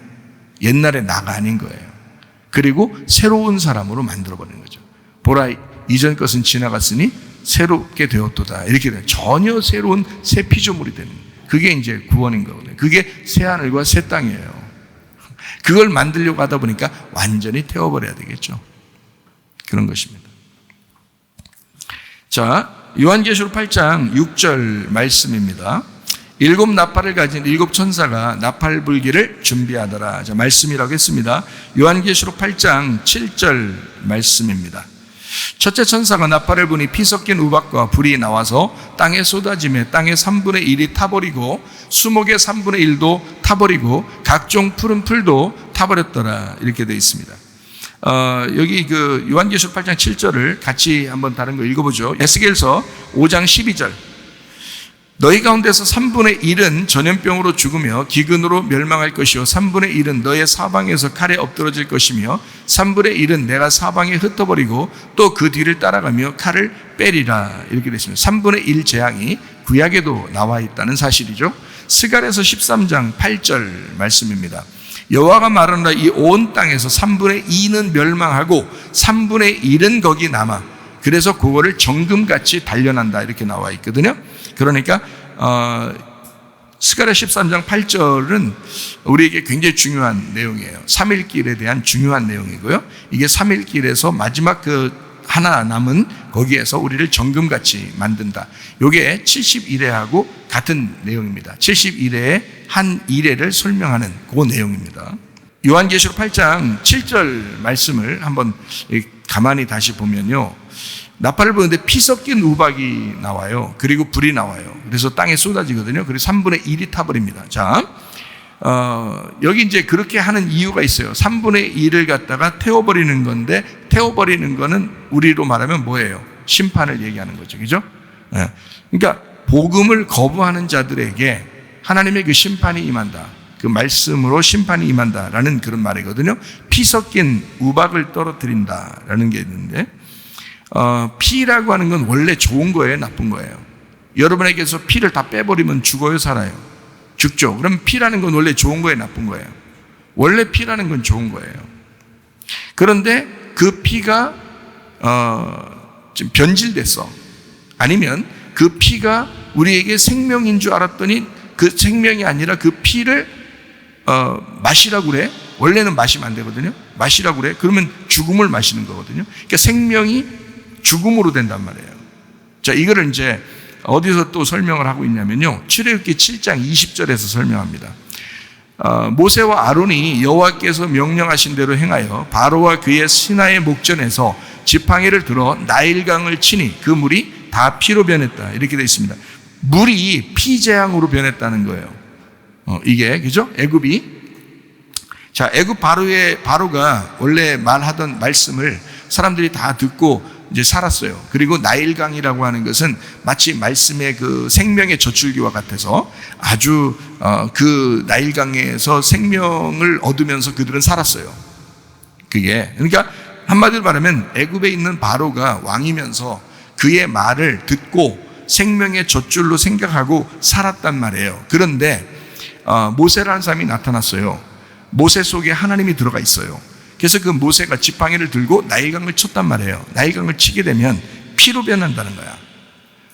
옛날에 나가 아닌 거예요. 그리고 새로운 사람으로 만들어버리는 거죠. 보라, 이전 것은 지나갔으니 새롭게 되었도다. 이렇게 돼요. 전혀 새로운 새 피조물이 되는 거예요. 그게 이제 구원인 거거든요. 그게 새 하늘과 새 땅이에요. 그걸 만들려고 하다 보니까 완전히 태워버려야 되겠죠. 그런 것입니다. 자, 요한계시록 8장 6절 말씀입니다. 일곱 나팔을 가진 일곱 천사가 나팔 불기를 준비하더라. 자, 말씀이라고 했습니다. 요한계시록 8장 7절 말씀입니다. 첫째 천사가 나팔을 부니 피 섞인 우박과 불이 나와서 땅에 쏟아지며 땅의 3분의 1이 타버리고 수목의 3분의 1도 타버리고 각종 푸른 풀도 타버렸더라. 이렇게 되어 있습니다. 여기 그 요한계시록 8장 7절을 같이 한번 다른 거 읽어보죠. 에스겔서 5장 12절. 너희 가운데서 3분의 1은 전염병으로 죽으며 기근으로 멸망할 것이요 3분의 1은 너의 사방에서 칼에 엎드러질 것이며 3분의 1은 내가 사방에 흩어버리고 또 그 뒤를 따라가며 칼을 빼리라. 이렇게 되어 있습니다. 3분의 1 재앙이 구약에도 나와 있다는 사실이죠. 스갈에서 13장 8절 말씀입니다. 여호와가 말하노라 이 온 땅에서 3분의 2는 멸망하고 3분의 1은 거기 남아 그래서 그거를 정금같이 단련한다 이렇게 나와 있거든요. 그러니까 스가랴 13장 8절은 우리에게 굉장히 중요한 내용이에요. 3일길에 대한 중요한 내용이고요. 이게 3일길에서 마지막 그 하나 남은 거기에서 우리를 정금같이 만든다. 이게 70일에하고 같은 내용입니다. 70일에 한 일회를 설명하는 그 내용입니다. 요한계시록 8장 7절 말씀을 한번 가만히 다시 보면요. 나팔을 부는데 피 섞인 우박이 나와요. 그리고 불이 나와요. 그래서 땅에 쏟아지거든요. 그리고 3분의 1이 타버립니다. 자, 여기 이제 그렇게 하는 이유가 있어요. 3분의 1을 갖다가 태워버리는 건데, 태워버리는 거는 우리로 말하면 뭐예요? 심판을 얘기하는 거죠. 그죠? 네. 그러니까, 복음을 거부하는 자들에게 하나님의 그 심판이 임한다. 그 말씀으로 심판이 임한다라는 그런 말이거든요. 피 섞인 우박을 떨어뜨린다라는 게 있는데, 피라고 하는 건 원래 좋은 거예요, 나쁜 거예요? 여러분에게서 피를 다 빼버리면 죽어요, 살아요? 죽죠. 그럼 피라는 건 원래 좋은 거예요, 나쁜 거예요? 원래 피라는 건 좋은 거예요. 그런데 그 피가 지금 변질됐어. 아니면 그 피가 우리에게 생명인 줄 알았더니 그 생명이 아니라 그 피를 마시라고 그래. 원래는 마시면 안 되거든요. 마시라고 그래. 그러면 죽음을 마시는 거거든요. 그러니까 생명이 죽음으로 된단 말이에요. 자, 이거를 이제 어디서 또 설명을 하고 있냐면요. 출애굽기 7장 20절에서 설명합니다. 모세와 아론이 여호와께서 명령하신 대로 행하여 바로와 그의 신하의 목전에서 지팡이를 들어 나일강을 치니 그 물이 다 피로 변했다. 이렇게 되어 있습니다. 물이 피재앙으로 변했다는 거예요. 이게 그죠? 애굽이. 자, 애굽 바로가 원래 말하던 말씀을 사람들이 다 듣고 이제 살았어요. 그리고 나일강이라고 하는 것은 마치 말씀의 그 생명의 젖줄기와 같아서 아주 그 나일강에서 생명을 얻으면서 그들은 살았어요. 그게 그러니까 한마디로 말하면 애굽에 있는 바로가 왕이면서 그의 말을 듣고 생명의 젖줄로 생각하고 살았단 말이에요. 그런데 모세라는 사람이 나타났어요. 모세 속에 하나님이 들어가 있어요. 그래서 그 모세가 지팡이를 들고 나일강을 쳤단 말이에요. 나일강을 치게 되면 피로 변한다는 거야.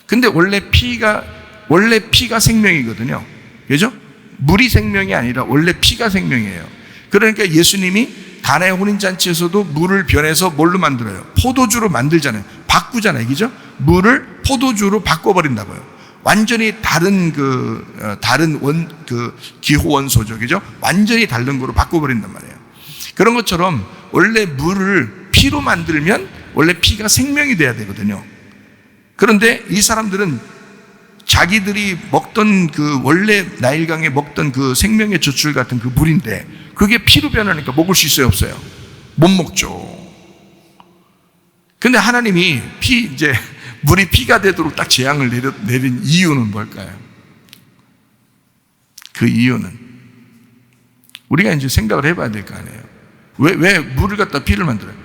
근데 원래 피가 생명이거든요. 그죠? 물이 생명이 아니라 원래 피가 생명이에요. 그러니까 예수님이 가나의 혼인잔치에서도 물을 변해서 뭘로 만들어요? 포도주로 만들잖아요. 바꾸잖아요. 그죠? 물을 포도주로 바꿔버린다고요. 완전히 다른 기호 원소죠. 그죠? 완전히 다른 거로 바꿔버린단 말이에요. 그런 것처럼 원래 물을 피로 만들면 원래 피가 생명이 돼야 되거든요. 그런데 이 사람들은 자기들이 먹던 그 원래 나일강에 먹던 그 생명의 젖줄 같은 그 물인데 그게 피로 변하니까 먹을 수 있어요, 없어요? 못 먹죠. 근데 하나님이 물이 피가 되도록 딱 재앙을 내린 이유는 뭘까요? 그 이유는 우리가 이제 생각을 해봐야 될 거 아니에요. 왜 물을 갖다 피를 만들어요?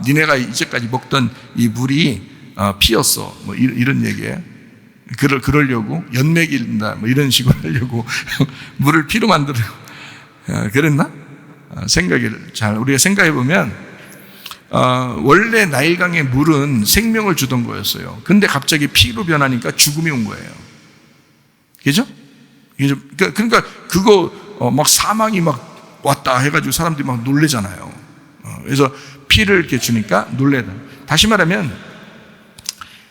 니네가 이제까지 먹던 이 물이 피였어. 뭐 이런 얘기예요. 그러려고 연맥인다. 뭐 이런 식으로 하려고 물을 피로 만들어요. 그랬나? 우리가 생각해 보면 원래 나일강의 물은 생명을 주던 거였어요. 근데 갑자기 피로 변하니까 죽음이 온 거예요. 그죠? 그러니까 그거 막 사망이 막 왔다 해가지고 사람들이 막 놀래잖아요. 그래서 피를 이렇게 주니까 놀래다. 다시 말하면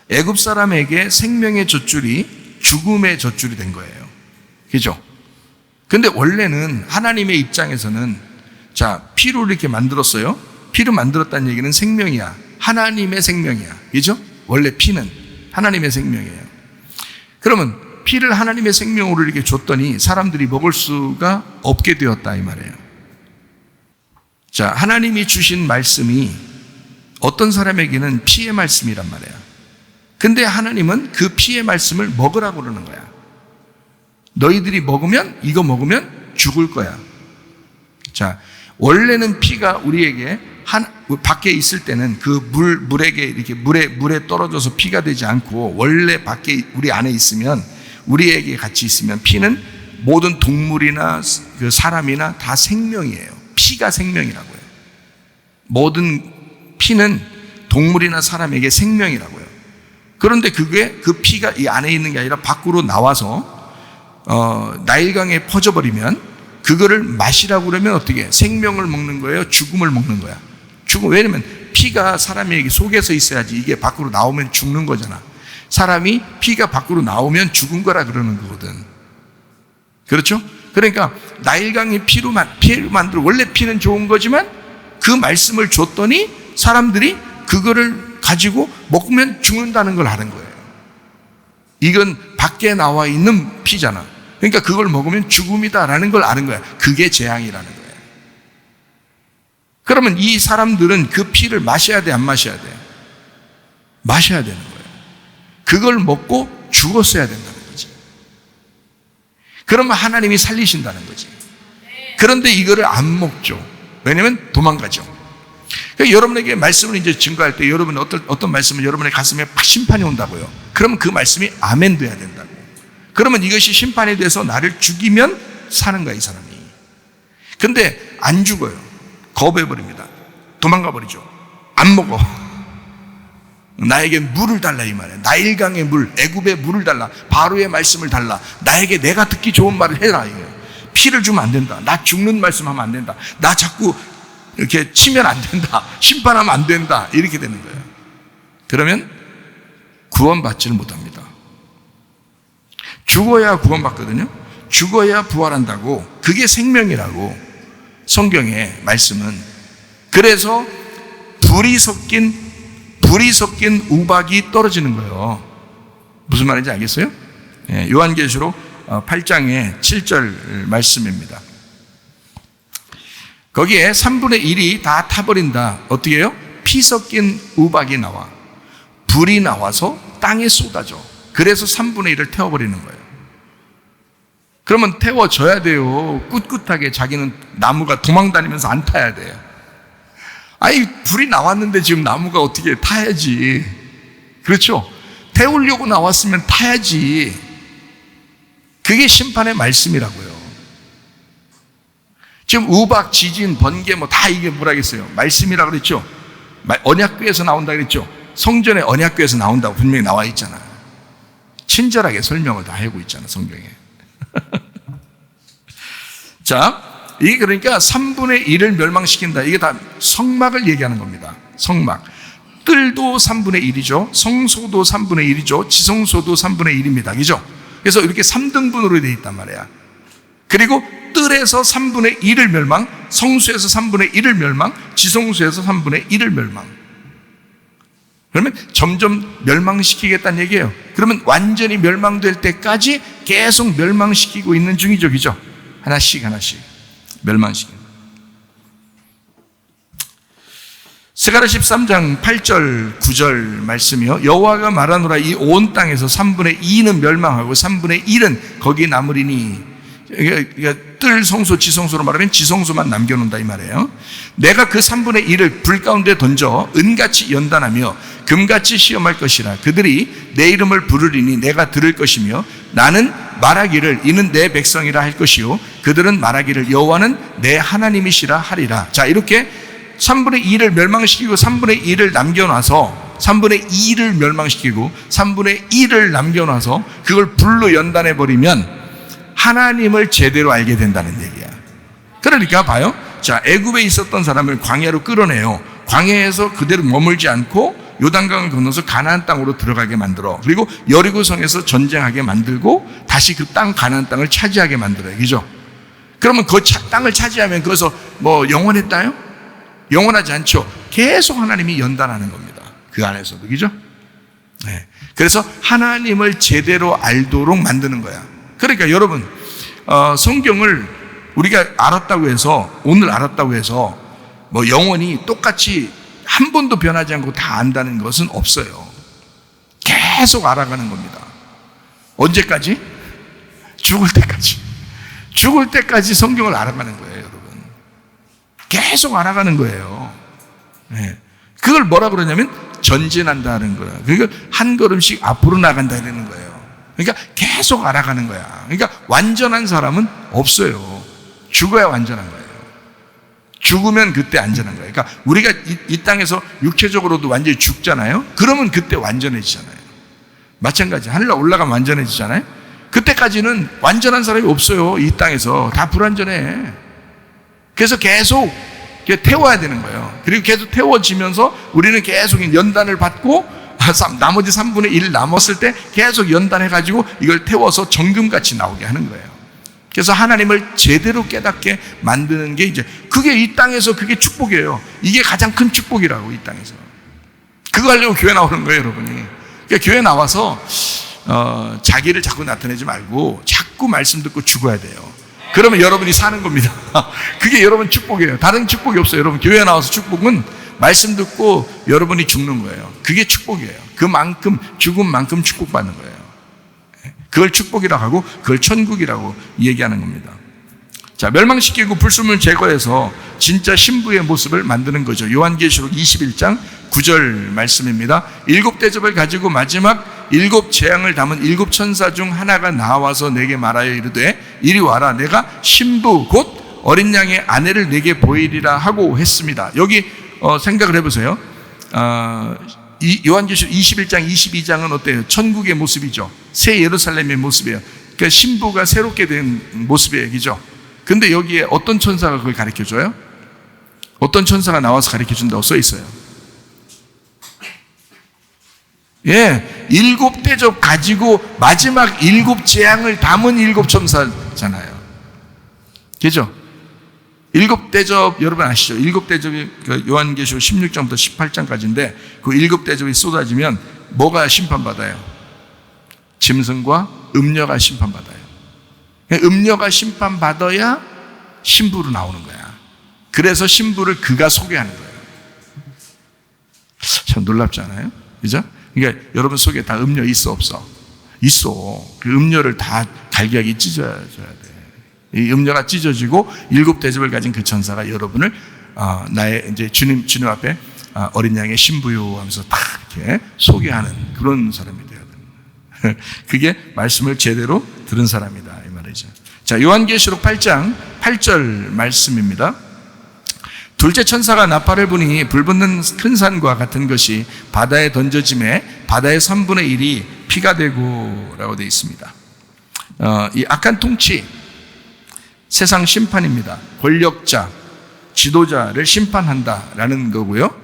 애굽 사람에게 생명의 젖줄이 죽음의 젖줄이 된 거예요. 그죠? 근데 원래는 하나님의 입장에서는 자, 피로 이렇게 만들었어요. 피로 만들었다는 얘기는 생명이야. 하나님의 생명이야. 그죠? 원래 피는 하나님의 생명이에요. 그러면 피를 하나님의 생명으로 이렇게 줬더니 사람들이 먹을 수가 없게 되었다 이 말이에요. 자, 하나님이 주신 말씀이 어떤 사람에게는 피의 말씀이란 말이에요. 근데 하나님은 그 피의 말씀을 먹으라고 그러는 거야. 너희들이 이거 먹으면 죽을 거야. 자, 원래는 피가 우리에게 밖에 있을 때는 그 물에게 이렇게 물에 떨어져서 피가 되지 않고 원래 밖에 우리 안에 있으면 우리에게 같이 있으면 피는 모든 동물이나 그 사람이나 다 생명이에요. 피가 생명이라고요. 모든 피는 동물이나 사람에게 생명이라고요. 그런데 그게 그 피가 이 안에 있는 게 아니라 밖으로 나와서 나일강에 퍼져버리면 그거를 마시라고 그러면 어떻게 해? 생명을 먹는 거예요? 죽음을 먹는 거야? 왜냐면 피가 사람에게 속에서 있어야지 이게 밖으로 나오면 죽는 거잖아. 사람이 피가 밖으로 나오면 죽은 거라 그러는 거거든. 그렇죠? 그러니까 나일강이 피로 만들어. 원래 피는 좋은 거지만 그 말씀을 줬더니 사람들이 그거를 가지고 먹으면 죽는다는 걸 아는 거예요. 이건 밖에 나와 있는 피잖아. 그러니까 그걸 먹으면 죽음이다라는 걸 아는 거야. 그게 재앙이라는 거예요. 그러면 이 사람들은 그 피를 마셔야 돼, 안 마셔야 돼? 마셔야 되는 거예요. 그걸 먹고 죽었어야 된다는 거지. 그러면 하나님이 살리신다는 거지. 그런데 이거를 안 먹죠. 왜냐면 도망가죠. 그러니까 여러분에게 말씀을 이제 증거할 때 여러분 어떤 말씀을 여러분의 가슴에 팍 심판이 온다고요. 그러면 그 말씀이 아멘 돼야 된다고. 그러면 이것이 심판이 돼서 나를 죽이면 사는 거야, 이 사람이. 근데 안 죽어요. 거부해버립니다. 도망가 버리죠. 안 먹어. 나에게 물을 달라 이 말이야. 나일강의 물, 애굽의 물을 달라. 바로의 말씀을 달라. 나에게 내가 듣기 좋은 말을 해라 이거예요. 피를 주면 안 된다. 나 죽는 말씀하면 안 된다. 나 자꾸 이렇게 치면 안 된다. 심판하면 안 된다. 이렇게 되는 거예요. 그러면 구원받지를 못합니다. 죽어야 구원받거든요. 죽어야 부활한다고. 그게 생명이라고 성경의 말씀은. 그래서 불이 섞인 우박이 떨어지는 거예요. 무슨 말인지 알겠어요? 요한계시록 8장의 7절 말씀입니다. 거기에 3분의 1이 다 타버린다. 어떻게 해요? 피 섞인 우박이 나와. 불이 나와서 땅에 쏟아져. 그래서 3분의 1을 태워버리는 거예요. 그러면 태워져야 돼요. 꿋꿋하게 자기는 나무가 도망다니면서 안 타야 돼요. 아니, 불이 나왔는데 지금 나무가 어떻게 타야지. 그렇죠? 태우려고 나왔으면 타야지. 그게 심판의 말씀이라고요. 지금 우박, 지진, 번개 뭐 다 이게 뭐라겠어요? 말씀이라고 그랬죠? 언약궤에서 나온다 그랬죠? 성전의 언약궤에서 나온다고 분명히 나와 있잖아요. 친절하게 설명을 다 하고 있잖아, 성경에. 자, 이게 그러니까 3분의 1을 멸망시킨다. 이게 다 성막을 얘기하는 겁니다. 성막. 뜰도 3분의 1이죠. 성소도 3분의 1이죠. 지성소도 3분의 1입니다. 그죠? 그래서 이렇게 3등분으로 되어 있단 말이야. 그리고 뜰에서 3분의 1을 멸망, 성수에서 3분의 1을 멸망, 지성소에서 3분의 1을 멸망. 그러면 점점 멸망시키겠다는 얘기예요. 그러면 완전히 멸망될 때까지 계속 멸망시키고 있는 중이죠. 그죠? 하나씩 멸망시키는. 스가랴 13장 8절 9절 말씀이요. 여호와가 말하노라 이 온 땅에서 3분의 2는 멸망하고 3분의 1은 거기 남으리니. 뜰 성소 지성소로 말하면 지성소만 남겨놓는다 이 말이에요. 내가 그 3분의 1을 불 가운데 던져 은같이 연단하며 금같이 시험할 것이라. 그들이 내 이름을 부르리니 내가 들을 것이며 나는 말하기를 이는 내 백성이라 할 것이요 그들은 말하기를 여호와는 내 하나님이시라 하리라. 자, 이렇게 3분의 2를 멸망시키고 3분의 1을 남겨놔서 3분의 2를 멸망시키고 3분의 1을 남겨놔서 그걸 불로 연단해버리면 하나님을 제대로 알게 된다는 얘기야. 그러니까 봐요. 자, 애굽에 있었던 사람을 광야로 끌어내요. 광야에서 그대로 머물지 않고 요단강을 건너서 가나안 땅으로 들어가게 만들어. 그리고 여리고성에서 전쟁하게 만들고 다시 그 땅 가나안 땅을 차지하게 만들어요. 그죠? 그러면 그 땅을 차지하면 그것서 뭐 영원했다요? 영원하지 않죠. 계속 하나님이 연단하는 겁니다. 그 안에서도. 그죠? 네. 그래서 하나님을 제대로 알도록 만드는 거야. 그러니까 여러분, 성경을 우리가 알았다고 해서, 오늘 알았다고 해서 뭐 영원히 똑같이 한 번도 변하지 않고 다 안다는 것은 없어요. 계속 알아가는 겁니다. 언제까지? 죽을 때까지. 죽을 때까지 성경을 알아가는 거예요, 여러분. 계속 알아가는 거예요. 네. 그걸 뭐라 그러냐면 전진한다는 거예요. 그러니까 한 걸음씩 앞으로 나간다는 거예요. 그러니까 계속 알아가는 거야. 그러니까 완전한 사람은 없어요. 죽어야 완전한 거예요. 죽으면 그때 안전한 거예요. 그러니까 우리가 이 땅에서 육체적으로도 완전히 죽잖아요. 그러면 그때 완전해지잖아요. 마찬가지 하늘로 올라가면 완전해지잖아요. 그때까지는 완전한 사람이 없어요. 이 땅에서 다 불완전해. 그래서 계속 태워야 되는 거예요. 그리고 계속 태워지면서 우리는 계속 연단을 받고 나머지 3분의 1 남았을 때 계속 연단해가지고 이걸 태워서 정금같이 나오게 하는 거예요. 그래서 하나님을 제대로 깨닫게 만드는 게 이제 그게 이 땅에서 그게 축복이에요. 이게 가장 큰 축복이라고 이 땅에서. 그거 하려고 교회 나오는 거예요, 여러분이. 그러니까 교회 나와서 자기를 자꾸 나타내지 말고 자꾸 말씀 듣고 죽어야 돼요. 그러면 여러분이 사는 겁니다. 그게 여러분 축복이에요. 다른 축복이 없어요. 여러분 교회 나와서 축복은 말씀 듣고 여러분이 죽는 거예요. 그게 축복이에요. 그만큼 죽은 만큼 축복받는 거예요. 그걸 축복이라고 하고 그걸 천국이라고 얘기하는 겁니다. 자, 멸망시키고 불순물 제거해서 진짜 신부의 모습을 만드는 거죠. 요한계시록 21장 9절 말씀입니다. 7대접을 가지고 마지막 7재앙을 담은 7천사 중 하나가 나와서 내게 말하여 이르되 이리 와라, 내가 신부 곧 어린 양의 아내를 내게 보이리라 하고 했습니다. 여기 생각을 해보세요. 이 요한계시록 21장 22장은 어때요? 천국의 모습이죠. 새 예루살렘의 모습이에요. 그러니까 신부가 새롭게 된 모습의 얘기죠. 근데 여기에 어떤 천사가 그걸 가르쳐줘요? 어떤 천사가 나와서 가르쳐준다고 써 있어요. 예, 7대접 가지고 마지막 7재앙을 담은 7천사잖아요. 그죠? 7대접 여러분 아시죠? 7대접이 요한계시록 16장부터 18장까지인데 그 7대접이 쏟아지면 뭐가 심판받아요? 짐승과 음녀가 심판받아요. 음녀가 심판받아야 신부로 나오는 거야. 그래서 신부를 그가 소개하는 거예요. 참 놀랍지 않아요? 그죠? 그러니까 여러분 속에 다 음녀 있어 없어? 있어. 그 음녀를 다 갈기하게 찢어줘야 돼. 이 음녀가 찢어지고 7대접을 가진 그 천사가 여러분을 나의 이제 주님 앞에 어린 양의 신부요 하면서 딱 이렇게 소개하는 그런 사람이 돼야 됩니다. 그게 말씀을 제대로 들은 사람이다 이 말이죠. 자, 요한계시록 8장 8절 말씀입니다. 둘째 천사가 나팔을 부니 불붙는 큰 산과 같은 것이 바다에 던져짐에 바다의 3분의 1이 피가 되고 라고 되어 있습니다. 이 악한 통치 세상 심판입니다. 권력자, 지도자를 심판한다라는 거고요.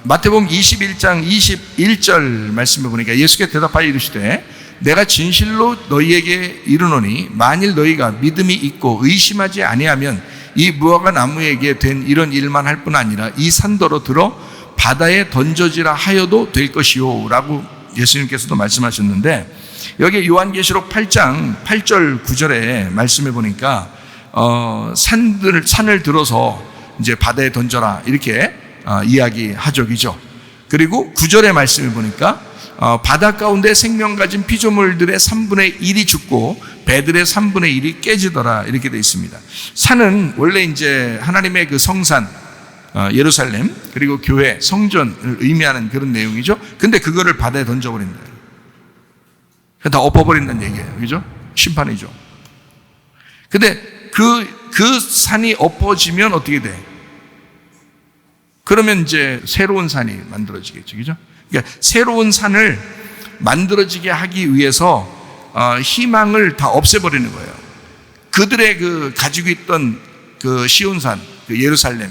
마태복음 21장 21절 말씀을 보니까 예수께서 대답하여 이르시되 내가 진실로 너희에게 이르노니 만일 너희가 믿음이 있고 의심하지 아니하면 이 무화과 나무에게 된 이런 일만 할 뿐 아니라 이 산더러 들어 바다에 던져지라 하여도 될 것이요 라고 예수님께서도 말씀하셨는데 여기 요한계시록 8장 8절 9절에 말씀해 보니까 산을 들어서 이제 바다에 던져라 이렇게 이야기하죠. 그죠? 그리고 9절의 말씀을 보니까 바다 가운데 생명 가진 피조물들의 3분의 1이 죽고 배들의 3분의 1이 깨지더라 이렇게 되어 있습니다. 산은 원래 이제 하나님의 그 성산 예루살렘 그리고 교회 성전을 의미하는 그런 내용이죠. 근데 그거를 바다에 던져버린다. 다 엎어버린다는 얘기예요. 그죠? 심판이죠. 근데 그 산이 엎어지면 어떻게 돼? 그러면 이제 새로운 산이 만들어지겠죠. 그죠? 그러니까 새로운 산을 만들어지게 하기 위해서 희망을 다 없애버리는 거예요. 그들의 그 가지고 있던 그 시온산, 그 예루살렘,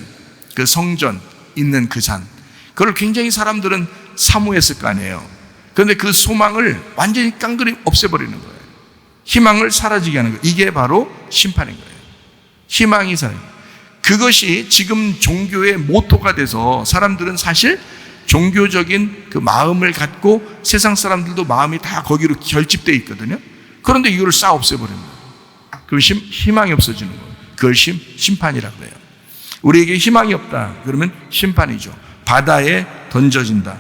그 성전 있는 그 산, 그걸 굉장히 사람들은 사모했을 거 아니에요. 그런데 그 소망을 완전히 깡그리 없애버리는 거예요. 희망을 사라지게 하는 거예요. 이게 바로 심판인 거예요. 희망이 사라져요. 그것이 지금 종교의 모토가 돼서 사람들은 사실 종교적인 그 마음을 갖고 세상 사람들도 마음이 다 거기로 결집되어 있거든요. 그런데 이거를 싹 없애버리는 거예요. 그럼 희망이 없어지는 거예요. 그걸 심판이라고 해요. 우리에게 희망이 없다 그러면 심판이죠. 바다에 던져진다.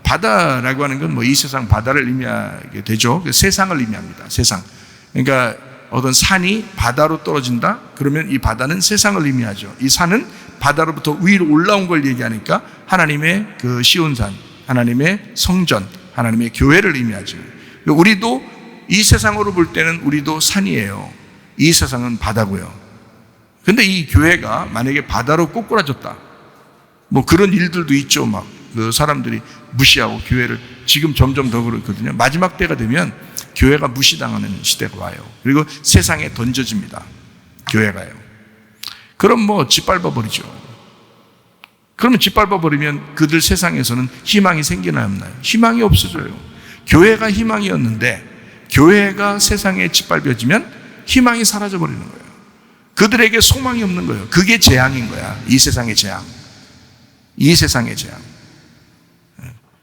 바다라고 하는 건 뭐 이 세상 바다를 의미하게 되죠. 세상을 의미합니다. 세상. 그러니까 어떤 산이 바다로 떨어진다 그러면 이 바다는 세상을 의미하죠. 이 산은 바다로부터 위로 올라온 걸 얘기하니까 하나님의 그 시온산, 하나님의 성전, 하나님의 교회를 의미하죠. 우리도 이 세상으로 볼 때는 우리도 산이에요. 이 세상은 바다고요. 근데 이 교회가 만약에 바다로 꼬꾸라졌다, 뭐 그런 일들도 있죠. 막 그 사람들이 무시하고 교회를, 지금 점점 더 그렇거든요. 마지막 때가 되면 교회가 무시당하는 시대가 와요. 그리고 세상에 던져집니다. 교회가요. 그럼 뭐 짓밟아버리죠. 그러면 짓밟아버리면 그들 세상에서는 희망이 생기나요, 없나요? 희망이 없어져요. 교회가 희망이었는데 교회가 세상에 짓밟혀지면 희망이 사라져버리는 거예요. 그들에게 소망이 없는 거예요. 그게 재앙인 거야. 이 세상의 재앙. 이 세상의 재앙.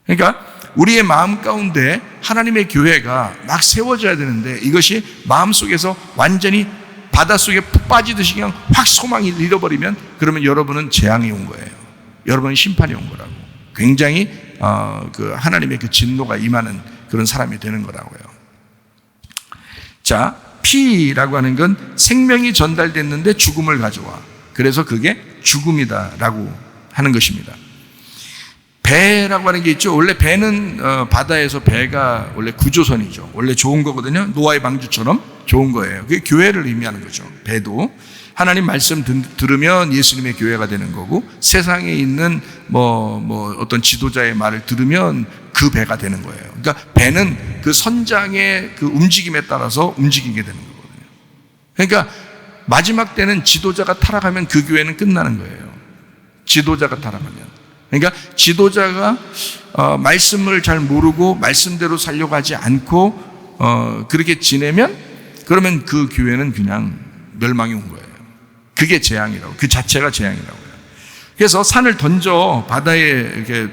그러니까 우리의 마음 가운데 하나님의 교회가 막 세워져야 되는데 이것이 마음속에서 완전히 바닷속에 푹 빠지듯이 그냥 확 소망이 잃어버리면, 그러면 여러분은 재앙이 온 거예요. 여러분은 심판이 온 거라고. 굉장히 그 하나님의 그 진노가 임하는 그런 사람이 되는 거라고요. 자, 피라고 하는 건 생명이 전달됐는데 죽음을 가져와. 그래서 그게 죽음이다라고 하는 것입니다. 배라고 하는 게 있죠. 원래 배는 바다에서 배가 원래 구조선이죠. 원래 좋은 거거든요. 노아의 방주처럼 좋은 거예요. 그게 교회를 의미하는 거죠. 배도 하나님 말씀 들으면 예수님의 교회가 되는 거고, 세상에 있는 뭐 어떤 지도자의 말을 들으면 그 배가 되는 거예요. 그러니까 배는 그 선장의 그 움직임에 따라서 움직이게 되는 거거든요. 그러니까 마지막 때는 지도자가 타락하면 그 교회는 끝나는 거예요. 지도자가 타락하면. 그러니까 지도자가 말씀을 잘 모르고 말씀대로 살려고 하지 않고 그렇게 지내면, 그러면 그 교회는 그냥 멸망이 온 거예요. 그게 재앙이라고. 그 자체가 재앙이라고요. 그래서 산을 던져 바다에 이렇게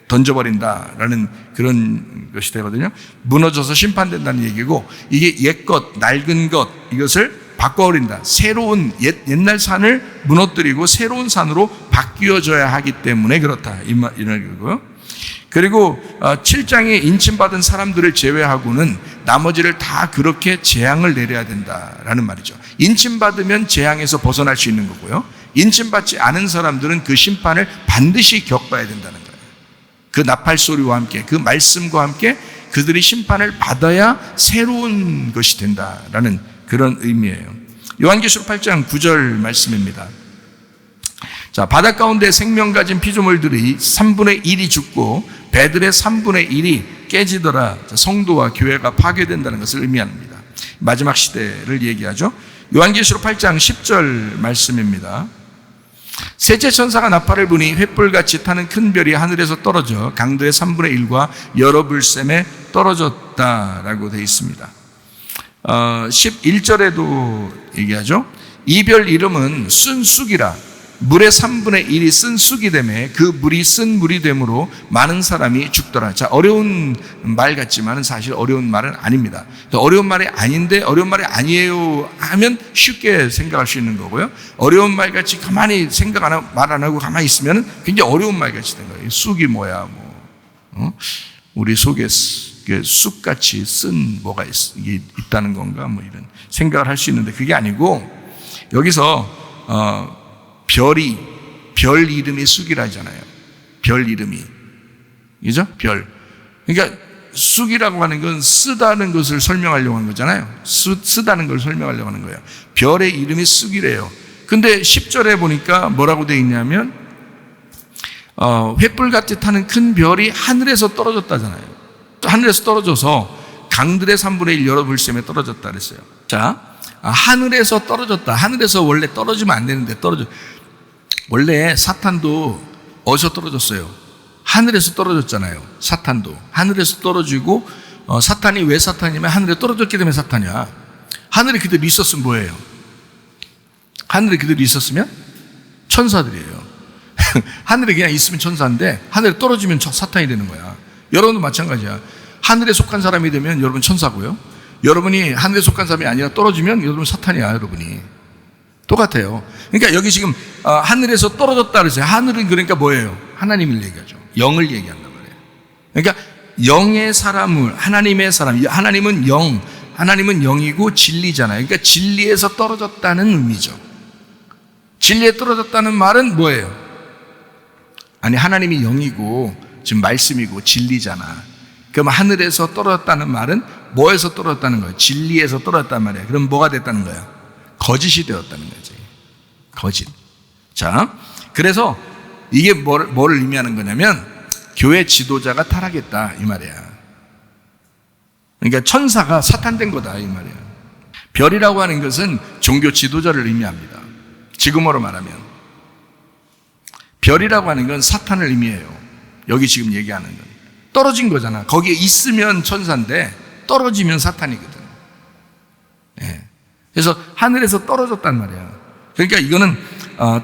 던져버린다라는 그런 것이 되거든요. 무너져서 심판된다는 얘기고, 이게 옛것, 낡은 것, 이것을 바꿔버린다. 새로운 옛날 산을 무너뜨리고 새로운 산으로 바뀌어져야 하기 때문에 그렇다. 이런 거고요. 그리고 7장에 인침받은 사람들을 제외하고는 나머지를 다 그렇게 재앙을 내려야 된다라는 말이죠. 인침받으면 재앙에서 벗어날 수 있는 거고요. 인침받지 않은 사람들은 그 심판을 반드시 겪어야 된다는 거예요. 그 나팔 소리와 함께, 그 말씀과 함께 그들이 심판을 받아야 새로운 것이 된다라는 그런 의미예요. 요한계시록 8장 9절 말씀입니다. 자, 바다 가운데 생명 가진 피조물들이 3분의 1이 죽고 배들의 3분의 1이 깨지더라. 자, 성도와 교회가 파괴된다는 것을 의미합니다. 마지막 시대를 얘기하죠. 요한계시록 8장 10절 말씀입니다. 셋째 천사가 나팔을 부니 횃불같이 타는 큰 별이 하늘에서 떨어져 강도의 3분의 1과 여러 불샘에 떨어졌다라고 되어 있습니다. 11절에도 얘기하죠. 이 별 이름은 쓴쑥이라. 물의 3분의 1이 쓴 쑥이 되매 그 물이 쓴 물이 되므로 많은 사람이 죽더라. 자, 어려운 말 같지만 사실 어려운 말은 아닙니다. 어려운 말이 아닌데 어려운 말이 아니에요 하면 쉽게 생각할 수 있는 거고요. 어려운 말 같이 가만히 생각 안 하고 말 안 하고 가만히 있으면 굉장히 어려운 말 같이 된 거예요. 쑥이 뭐야, 우리 속에 쑥같이 쓴 뭐가 있다는 건가, 뭐 이런 생각을 할 수 있는데 그게 아니고, 여기서 별 이름이 쑥이라 하잖아요. 별 이름이. 그죠? 별. 그러니까 쑥이라고 하는 건 쓰다는 것을 설명하려고 하는 거잖아요. 쓰다는 걸 설명하려고 하는 거예요. 별의 이름이 쑥이래요. 근데 10절에 보니까 뭐라고 되어 있냐면, 횃불같이 타는 큰 별이 하늘에서 떨어졌다잖아요. 하늘에서 떨어져서 강들의 3분의 1 여러 불샘에 떨어졌다 그랬어요. 자, 하늘에서 떨어졌다. 하늘에서 원래 떨어지면 안 되는데 떨어져. 원래 사탄도 어디서 떨어졌어요? 하늘에서 떨어졌잖아요. 사탄도 하늘에서 떨어지고, 사탄이 왜 사탄이냐면 하늘에 떨어졌기 때문에 사탄이야. 하늘에 그대로 있었으면 뭐예요? 하늘에 그대로 있었으면 천사들이에요. 하늘에 그냥 있으면 천사인데 하늘에 떨어지면 사탄이 되는 거야. 여러분도 마찬가지야. 하늘에 속한 사람이 되면 여러분 천사고요. 여러분이 하늘에 속한 사람이 아니라 떨어지면 여러분 사탄이야. 여러분이 똑같아요. 그러니까 여기 지금 하늘에서 떨어졌다 그랬어요. 하늘은 그러니까 뭐예요? 하나님을 얘기하죠. 영을 얘기한단 말이에요. 그러니까 영의 사람을, 하나님의 사람, 하나님은 영, 하나님은 영이고 진리잖아요. 그러니까 진리에서 떨어졌다는 의미죠. 진리에 떨어졌다는 말은 뭐예요? 아니, 하나님이 영이고 지금 말씀이고 진리잖아. 그럼 하늘에서 떨어졌다는 말은 뭐에서 떨어졌다는 거예요? 진리에서 떨어졌단 말이에요. 그럼 뭐가 됐다는 거예요? 거짓이 되었다는 거지. 거짓. 자, 그래서 이게 뭐를 의미하는 거냐면 교회 지도자가 타락했다 이 말이야. 그러니까 천사가 사탄된 거다 이 말이야. 별이라고 하는 것은 종교 지도자를 의미합니다. 지금으로 말하면 별이라고 하는 건 사탄을 의미해요. 여기 지금 얘기하는 건 떨어진 거잖아. 거기에 있으면 천사인데 떨어지면 사탄이거든. 예. 그래서 하늘에서 떨어졌단 말이야. 그러니까 이거는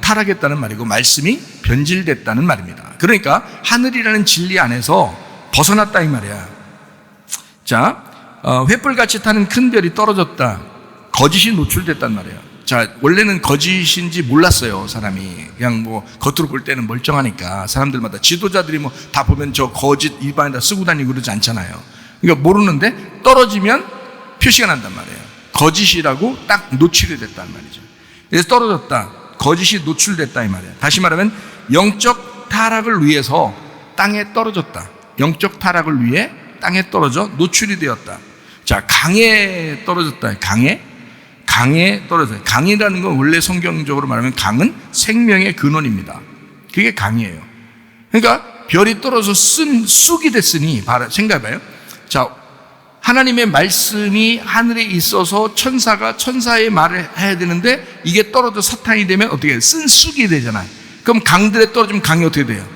타락했다는 말이고 말씀이 변질됐다는 말입니다. 그러니까 하늘이라는 진리 안에서 벗어났다 이 말이야. 자, 횃불같이 타는 큰 별이 떨어졌다. 거짓이 노출됐단 말이야. 자, 원래는 거짓인지 몰랐어요, 사람이. 그냥 뭐 겉으로 볼 때는 멀쩡하니까 사람들마다 지도자들이 뭐 다 보면 저 거짓 입안에다 쓰고 다니고 그러지 않잖아요. 그러니까 모르는데 떨어지면 표시가 난단 말이에요. 거짓이라고 딱 노출이 됐단 말이죠. 그래서 떨어졌다. 거짓이 노출됐다 이 말이에요. 다시 말하면 영적 타락을 위해서 땅에 떨어졌다. 영적 타락을 위해 땅에 떨어져 노출이 되었다. 자, 강에 떨어졌다. 강에 떨어져요. 강이라는 건 원래 성경적으로 말하면 강은 생명의 근원입니다. 그게 강이에요. 그러니까 별이 떨어져 쓴 쑥이 됐으니 생각해봐요. 자, 하나님의 말씀이 하늘에 있어서 천사가 천사의 말을 해야 되는데 이게 떨어져 사탄이 되면 어떻게 해요? 쓴 쑥이 되잖아요. 그럼 강들에 떨어지면 강이 어떻게 돼요?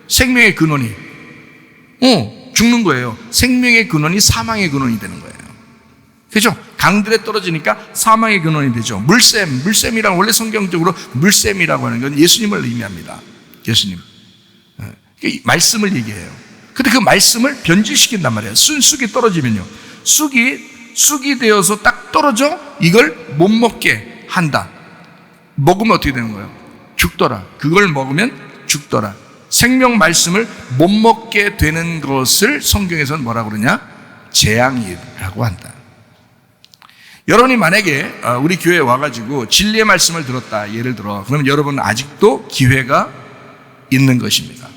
생명의 근원이 죽는 거예요. 생명의 근원이 사망의 근원이 되는 거예요. 그렇죠? 강들에 떨어지니까 사망의 근원이 되죠. 물샘이란 원래 성경적으로 물샘이라고 하는 건 예수님을 의미합니다. 예수님. 말씀을 얘기해요. 근데 그 말씀을 변질시킨단 말이에요. 쑥이 떨어지면요. 쑥이 되어서 딱 떨어져 이걸 못 먹게 한다. 먹으면 어떻게 되는 거예요? 죽더라. 그걸 먹으면 죽더라. 생명 말씀을 못 먹게 되는 것을 성경에서는 뭐라고 그러냐? 재앙이라고 한다. 여러분이 만약에 우리 교회에 와가지고 진리의 말씀을 들었다, 예를 들어, 그러면 여러분은 아직도 기회가 있는 것입니다.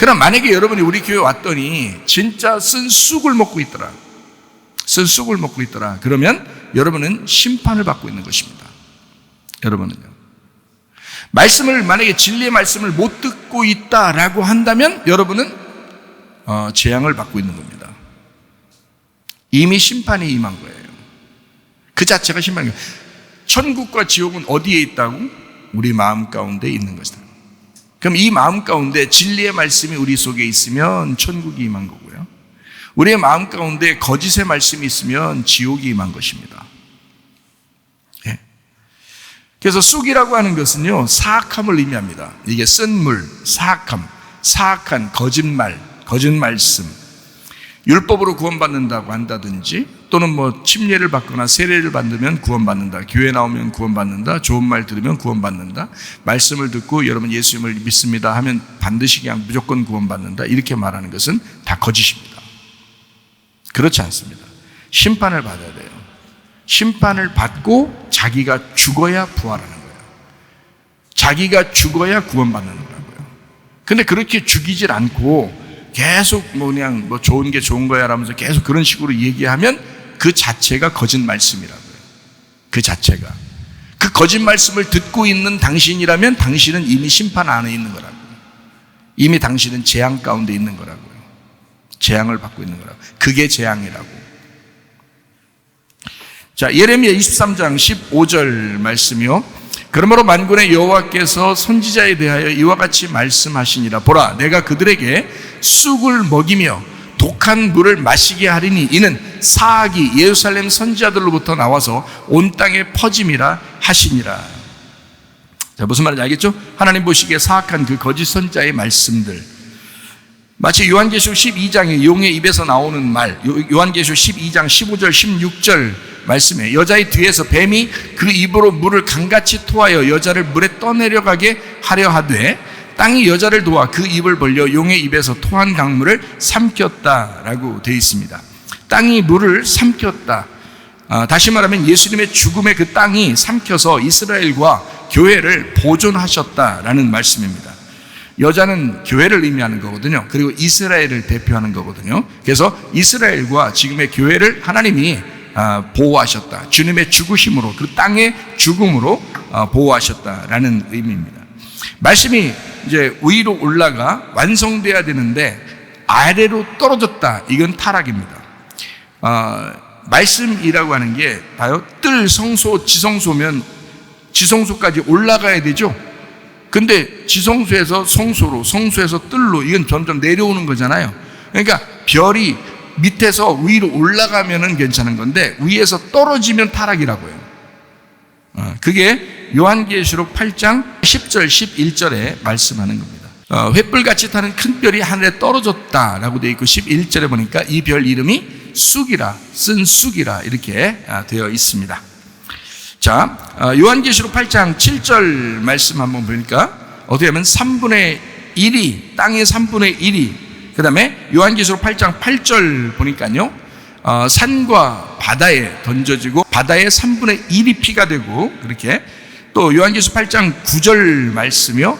그럼 만약에 여러분이 우리 교회에 왔더니 진짜 쓴 쑥을 먹고 있더라, 그러면 여러분은 심판을 받고 있는 것입니다. 여러분은요. 말씀을 만약에 진리의 말씀을 못 듣고 있다라고 한다면 여러분은 재앙을 받고 있는 겁니다. 이미 심판이 임한 거예요. 그 자체가 심판이에요. 천국과 지옥은 어디에 있다고? 우리 마음 가운데 있는 것이다. 그럼 이 마음 가운데 진리의 말씀이 우리 속에 있으면 천국이 임한 거고요. 우리의 마음 가운데 거짓의 말씀이 있으면 지옥이 임한 것입니다. 예. 그래서 쑥이라고 하는 것은요, 사악함을 의미합니다. 이게 쓴 물, 사악한 거짓말, 거짓 말씀. 율법으로 구원받는다고 한다든지 또는 뭐 침례를 받거나 세례를 받으면 구원받는다, 교회 나오면 구원받는다, 좋은 말 들으면 구원받는다, 말씀을 듣고 여러분 예수님을 믿습니다 하면 반드시 그냥 무조건 구원받는다, 이렇게 말하는 것은 다 거짓입니다. 그렇지 않습니다. 심판을 받아야 돼요. 심판을 받고 자기가 죽어야 부활하는 거예요. 자기가 죽어야 구원받는 거라고요. 근데 그렇게 죽이질 않고 계속 그냥 좋은 게 좋은 거야 라면서 계속 그런 식으로 얘기하면 그 자체가 거짓 말씀이라고요. 그 자체가. 그 거짓 말씀을 듣고 있는 당신이라면 당신은 이미 심판 안에 있는 거라고요. 이미 당신은 재앙 가운데 있는 거라고요. 재앙을 받고 있는 거라고요. 그게 재앙이라고. 자, 예레미야 23장 15절 말씀이요. 그러므로 만군의 여호와께서 선지자에 대하여 이와 같이 말씀하시니라. 보라, 내가 그들에게 쑥을 먹이며 독한 물을 마시게 하리니 이는 사악이 예루살렘 선지자들로부터 나와서 온 땅에 퍼짐이라 하시니라. 자, 무슨 말인지 알겠죠? 하나님 보시기에 사악한 그 거짓 선지자의 말씀들, 마치 요한계시록 12장에 용의 입에서 나오는 말, 요한계시록 12장 15절 16절 말씀에 여자의 뒤에서 뱀이 그 입으로 물을 강같이 토하여 여자를 물에 떠내려가게 하려 하되 땅이 여자를 도와 그 입을 벌려 용의 입에서 토한 강물을 삼켰다라고 되어 있습니다. 땅이 물을 삼켰다. 다시 말하면 예수님의 죽음의 그 땅이 삼켜서 이스라엘과 교회를 보존하셨다라는 말씀입니다. 여자는 교회를 의미하는 거거든요. 그리고 이스라엘을 대표하는 거거든요. 그래서 이스라엘과 지금의 교회를 하나님이 보호하셨다. 주님의 죽으심으로, 그 땅의 죽음으로 보호하셨다라는 의미입니다. 말씀이 이제 위로 올라가 완성돼야 되는데 아래로 떨어졌다. 이건 타락입니다. 말씀이라고 하는 게 봐요. 뜰, 성소, 지성소면 지성소까지 올라가야 되죠. 근데 지성소에서 성소로, 성소에서 뜰로, 이건 점점 내려오는 거잖아요. 그러니까 별이 밑에서 위로 올라가면은 괜찮은 건데 위에서 떨어지면 타락이라고요. 그게 요한계시록 8장 10절 11절에 말씀하는 겁니다. 횃불같이 타는 큰 별이 하늘에 떨어졌다라고 되어 있고 11절에 보니까 이 별 이름이 쑥이라, 쓴 쑥이라 이렇게 되어 있습니다. 자, 요한계시록 8장 7절 말씀 한번 보니까 어떻게 하면 3분의 1이, 땅의 3분의 1이, 그 다음에 요한계시록 8장 8절 보니까요, 산과 바다에 던져지고 바다의 3분의 1이 피가 되고, 그렇게 또 요한계시록 8장 9절 말씀이요,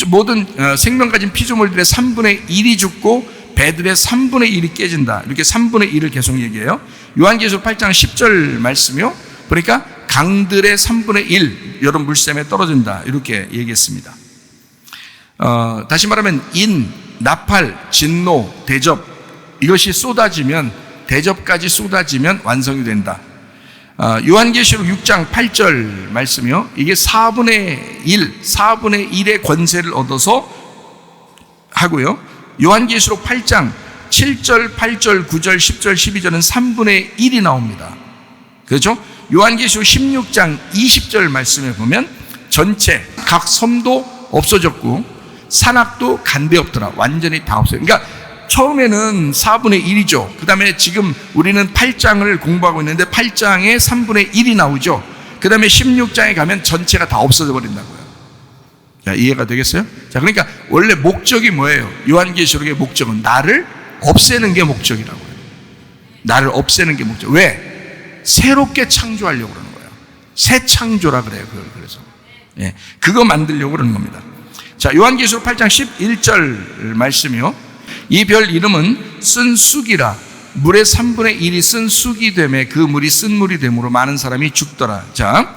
모든 생명 가진 피조물들의 3분의 1이 죽고 배들의 3분의 1이 깨진다. 이렇게 3분의 1을 계속 얘기해요. 요한계시록 8장 10절 말씀이요, 그러니까 강들의 3분의 1 여러 물샘에 떨어진다. 이렇게 얘기했습니다. 다시 말하면 나팔, 진노, 대접, 이것이 쏟아지면, 대접까지 쏟아지면 완성이 된다. 요한계시록 6장 8절 말씀이요, 이게 4분의 1의 권세를 얻어서 하고요. 요한계시록 8장 7절, 8절, 9절, 10절, 12절은 3분의 1이 나옵니다. 그렇죠? 요한계시록 16장 20절 말씀에 보면 전체 각 섬도 없어졌고 산악도 간데 없더라. 완전히 다 없어요. 그러니까 처음에는 4분의 1이죠. 그 다음에 지금 우리는 8장을 공부하고 있는데 8장에 3분의 1이 나오죠. 그 다음에 16장에 가면 전체가 다 없어져 버린다고요. 자, 이해가 되겠어요? 자, 그러니까 원래 목적이 뭐예요? 요한계시록의 목적은 나를 없애는 게 목적이라고요. 나를 없애는 게 목적. 왜? 새롭게 창조하려고 그러는 거예요. 새 창조라 그래요. 그래서 그거 만들려고 그러는 겁니다. 자, 요한계시록 8장 11절 말씀이요, 이 별 이름은 쓴 쑥이라, 물의 3분의 1이 쓴 쑥이 되매 그 물이 쓴 물이 되므로 많은 사람이 죽더라. 자,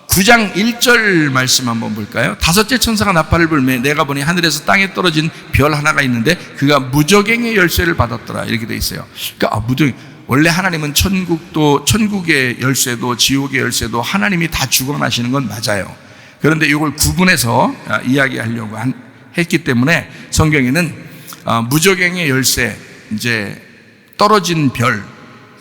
9장 1절 말씀 한번 볼까요? 다섯째 천사가 나팔을 불매 내가 보니 하늘에서 땅에 떨어진 별 하나가 있는데 그가 무저갱의 열쇠를 받았더라. 이렇게 돼 있어요. 그러니까 무저갱, 원래 하나님은 천국의 열쇠도 지옥의 열쇠도 하나님이 다 주관하시는 건 맞아요. 그런데 이걸 구분해서 이야기하려고 했기 때문에 성경에는 무저갱의 열쇠, 이제 떨어진 별,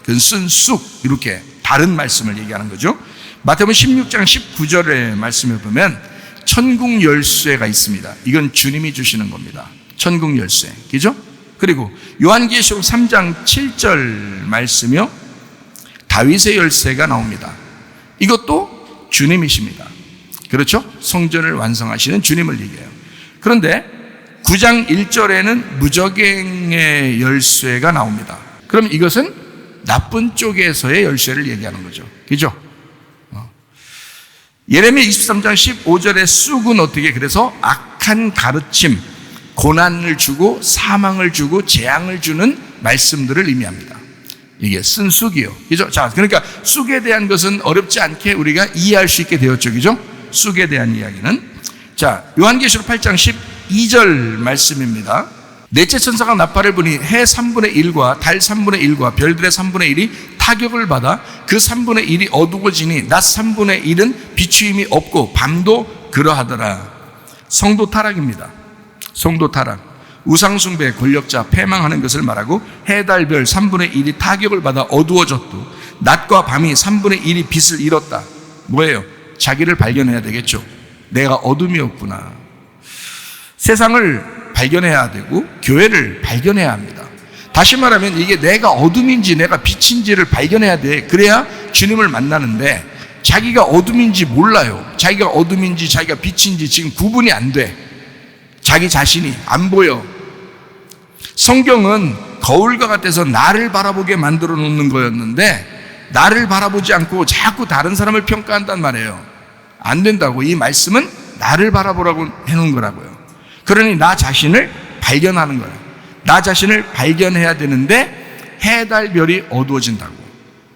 그 쓴 쑥, 이렇게 다른 말씀을 얘기하는 거죠. 마태복음 16장 19절의 말씀을 보면 천국 열쇠가 있습니다. 이건 주님이 주시는 겁니다. 천국 열쇠, 그죠? 그리고 요한계시록 3장 7절 말씀이요, 다윗의 열쇠가 나옵니다. 이것도 주님이십니다. 그렇죠? 성전을 완성하시는 주님을 얘기해요. 그런데 9장 1절에는 무저갱의 열쇠가 나옵니다. 그럼 이것은 나쁜 쪽에서의 열쇠를 얘기하는 거죠. 그죠? 예레미야 23장 15절의 쑥은 어떻게, 그래서 악한 가르침, 고난을 주고 사망을 주고 재앙을 주는 말씀들을 의미합니다. 이게 쓴 쑥이요. 그죠? 자, 그러니까 쑥에 대한 것은 어렵지 않게 우리가 이해할 수 있게 되었죠. 그죠? 쑥에 대한 이야기는. 자, 요한계시록 8장 12절 말씀입니다. 넷째 천사가 나팔을 부니 해 3분의 1과 달 3분의 1과 별들의 3분의 1이 타격을 받아 그 3분의 1이 어두워지니 낮 3분의 1은 비추임이 없고 밤도 그러하더라. 성도 타락입니다. 성도 타락. 우상숭배, 권력자, 패망하는 것을 말하고 해, 달, 별 3분의 1이 타격을 받아 어두워졌고 낮과 밤이 3분의 1이 빛을 잃었다. 뭐예요? 자기를 발견해야 되겠죠. 내가 어둠이었구나. 세상을 발견해야 되고 교회를 발견해야 합니다. 다시 말하면 이게 내가 어둠인지 내가 빛인지를 발견해야 돼. 그래야 주님을 만나는데 자기가 어둠인지 몰라요. 자기가 어둠인지 자기가 빛인지 지금 구분이 안 돼. 자기 자신이 안 보여. 성경은 거울과 같아서 나를 바라보게 만들어 놓는 거였는데 나를 바라보지 않고 자꾸 다른 사람을 평가한단 말이에요. 안 된다고. 이 말씀은 나를 바라보라고 해놓은 거라고요. 그러니 나 자신을 발견하는 거예요. 나 자신을 발견해야 되는데 해달별이 어두워진다고.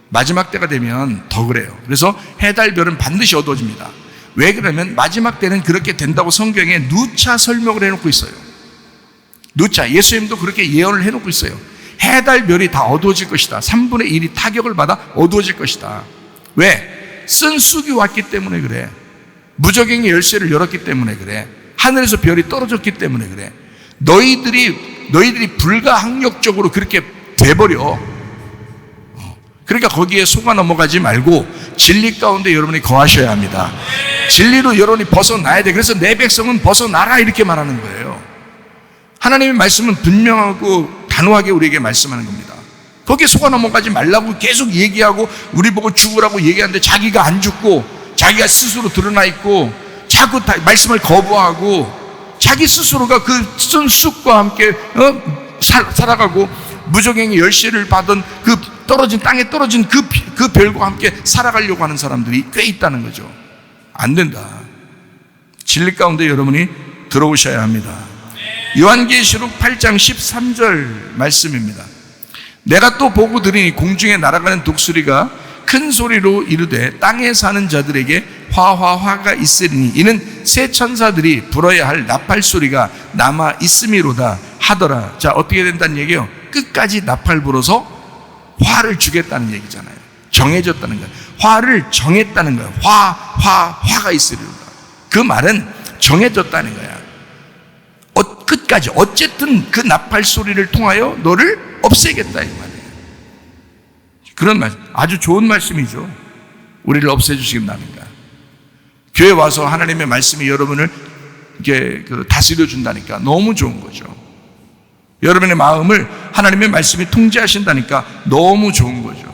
마지막 때가 되면 더 그래요. 그래서 해달별은 반드시 어두워집니다. 왜 그러면 마지막 때는 그렇게 된다고 성경에 누차 설명을 해놓고 있어요. 누차. 예수님도 그렇게 예언을 해놓고 있어요. 해달별이 다 어두워질 것이다. 3분의 1이 타격을 받아 어두워질 것이다. 왜? 쓴 쑥이 왔기 때문에 그래. 무적행의 열쇠를 열었기 때문에 그래. 하늘에서 별이 떨어졌기 때문에 그래. 너희들이 불가항력적으로 그렇게 돼버려. 그러니까 거기에 속아 넘어가지 말고 진리 가운데 여러분이 거하셔야 합니다. 진리로 여러분이 벗어나야 돼. 그래서 내 백성은 벗어나라 이렇게 말하는 거예요. 하나님의 말씀은 분명하고 단호하게 우리에게 말씀하는 겁니다. 거기에 속아 넘어가지 말라고 계속 얘기하고 우리 보고 죽으라고 얘기하는데 자기가 안 죽고 자기가 스스로 드러나 있고 자꾸 말씀을 거부하고 자기 스스로가 그 쓴 쑥과 함께 살아가고 무적행의 열쇠를 받은 그 땅에 떨어진 그 별과 함께 살아가려고 하는 사람들이 꽤 있다는 거죠. 안 된다. 진리 가운데 여러분이 들어오셔야 합니다. 요한계시록 8장 13절 말씀입니다. 내가 또 보고 들으니 공중에 날아가는 독수리가 큰 소리로 이르되 땅에 사는 자들에게 화가 있으리니 이는 새 천사들이 불어야 할 나팔 소리가 남아 있음이로다 하더라. 자, 어떻게 된다는 얘기예요? 끝까지 나팔 불어서 화를 주겠다는 얘기잖아요. 정해졌다는 거예요. 화를 정했다는 거예요. 화가 있으리로다. 그 말은 정해졌다는 거야. 끝까지 어쨌든 그 나팔 소리를 통하여 너를 없애겠다 이 말이에요. 그런 말씀, 아주 좋은 말씀이죠. 우리를 없애주시겠다니까. 교회 와서 하나님의 말씀이 여러분을 이렇게 다스려 준다니까 너무 좋은 거죠. 여러분의 마음을 하나님의 말씀이 통제하신다니까 너무 좋은 거죠.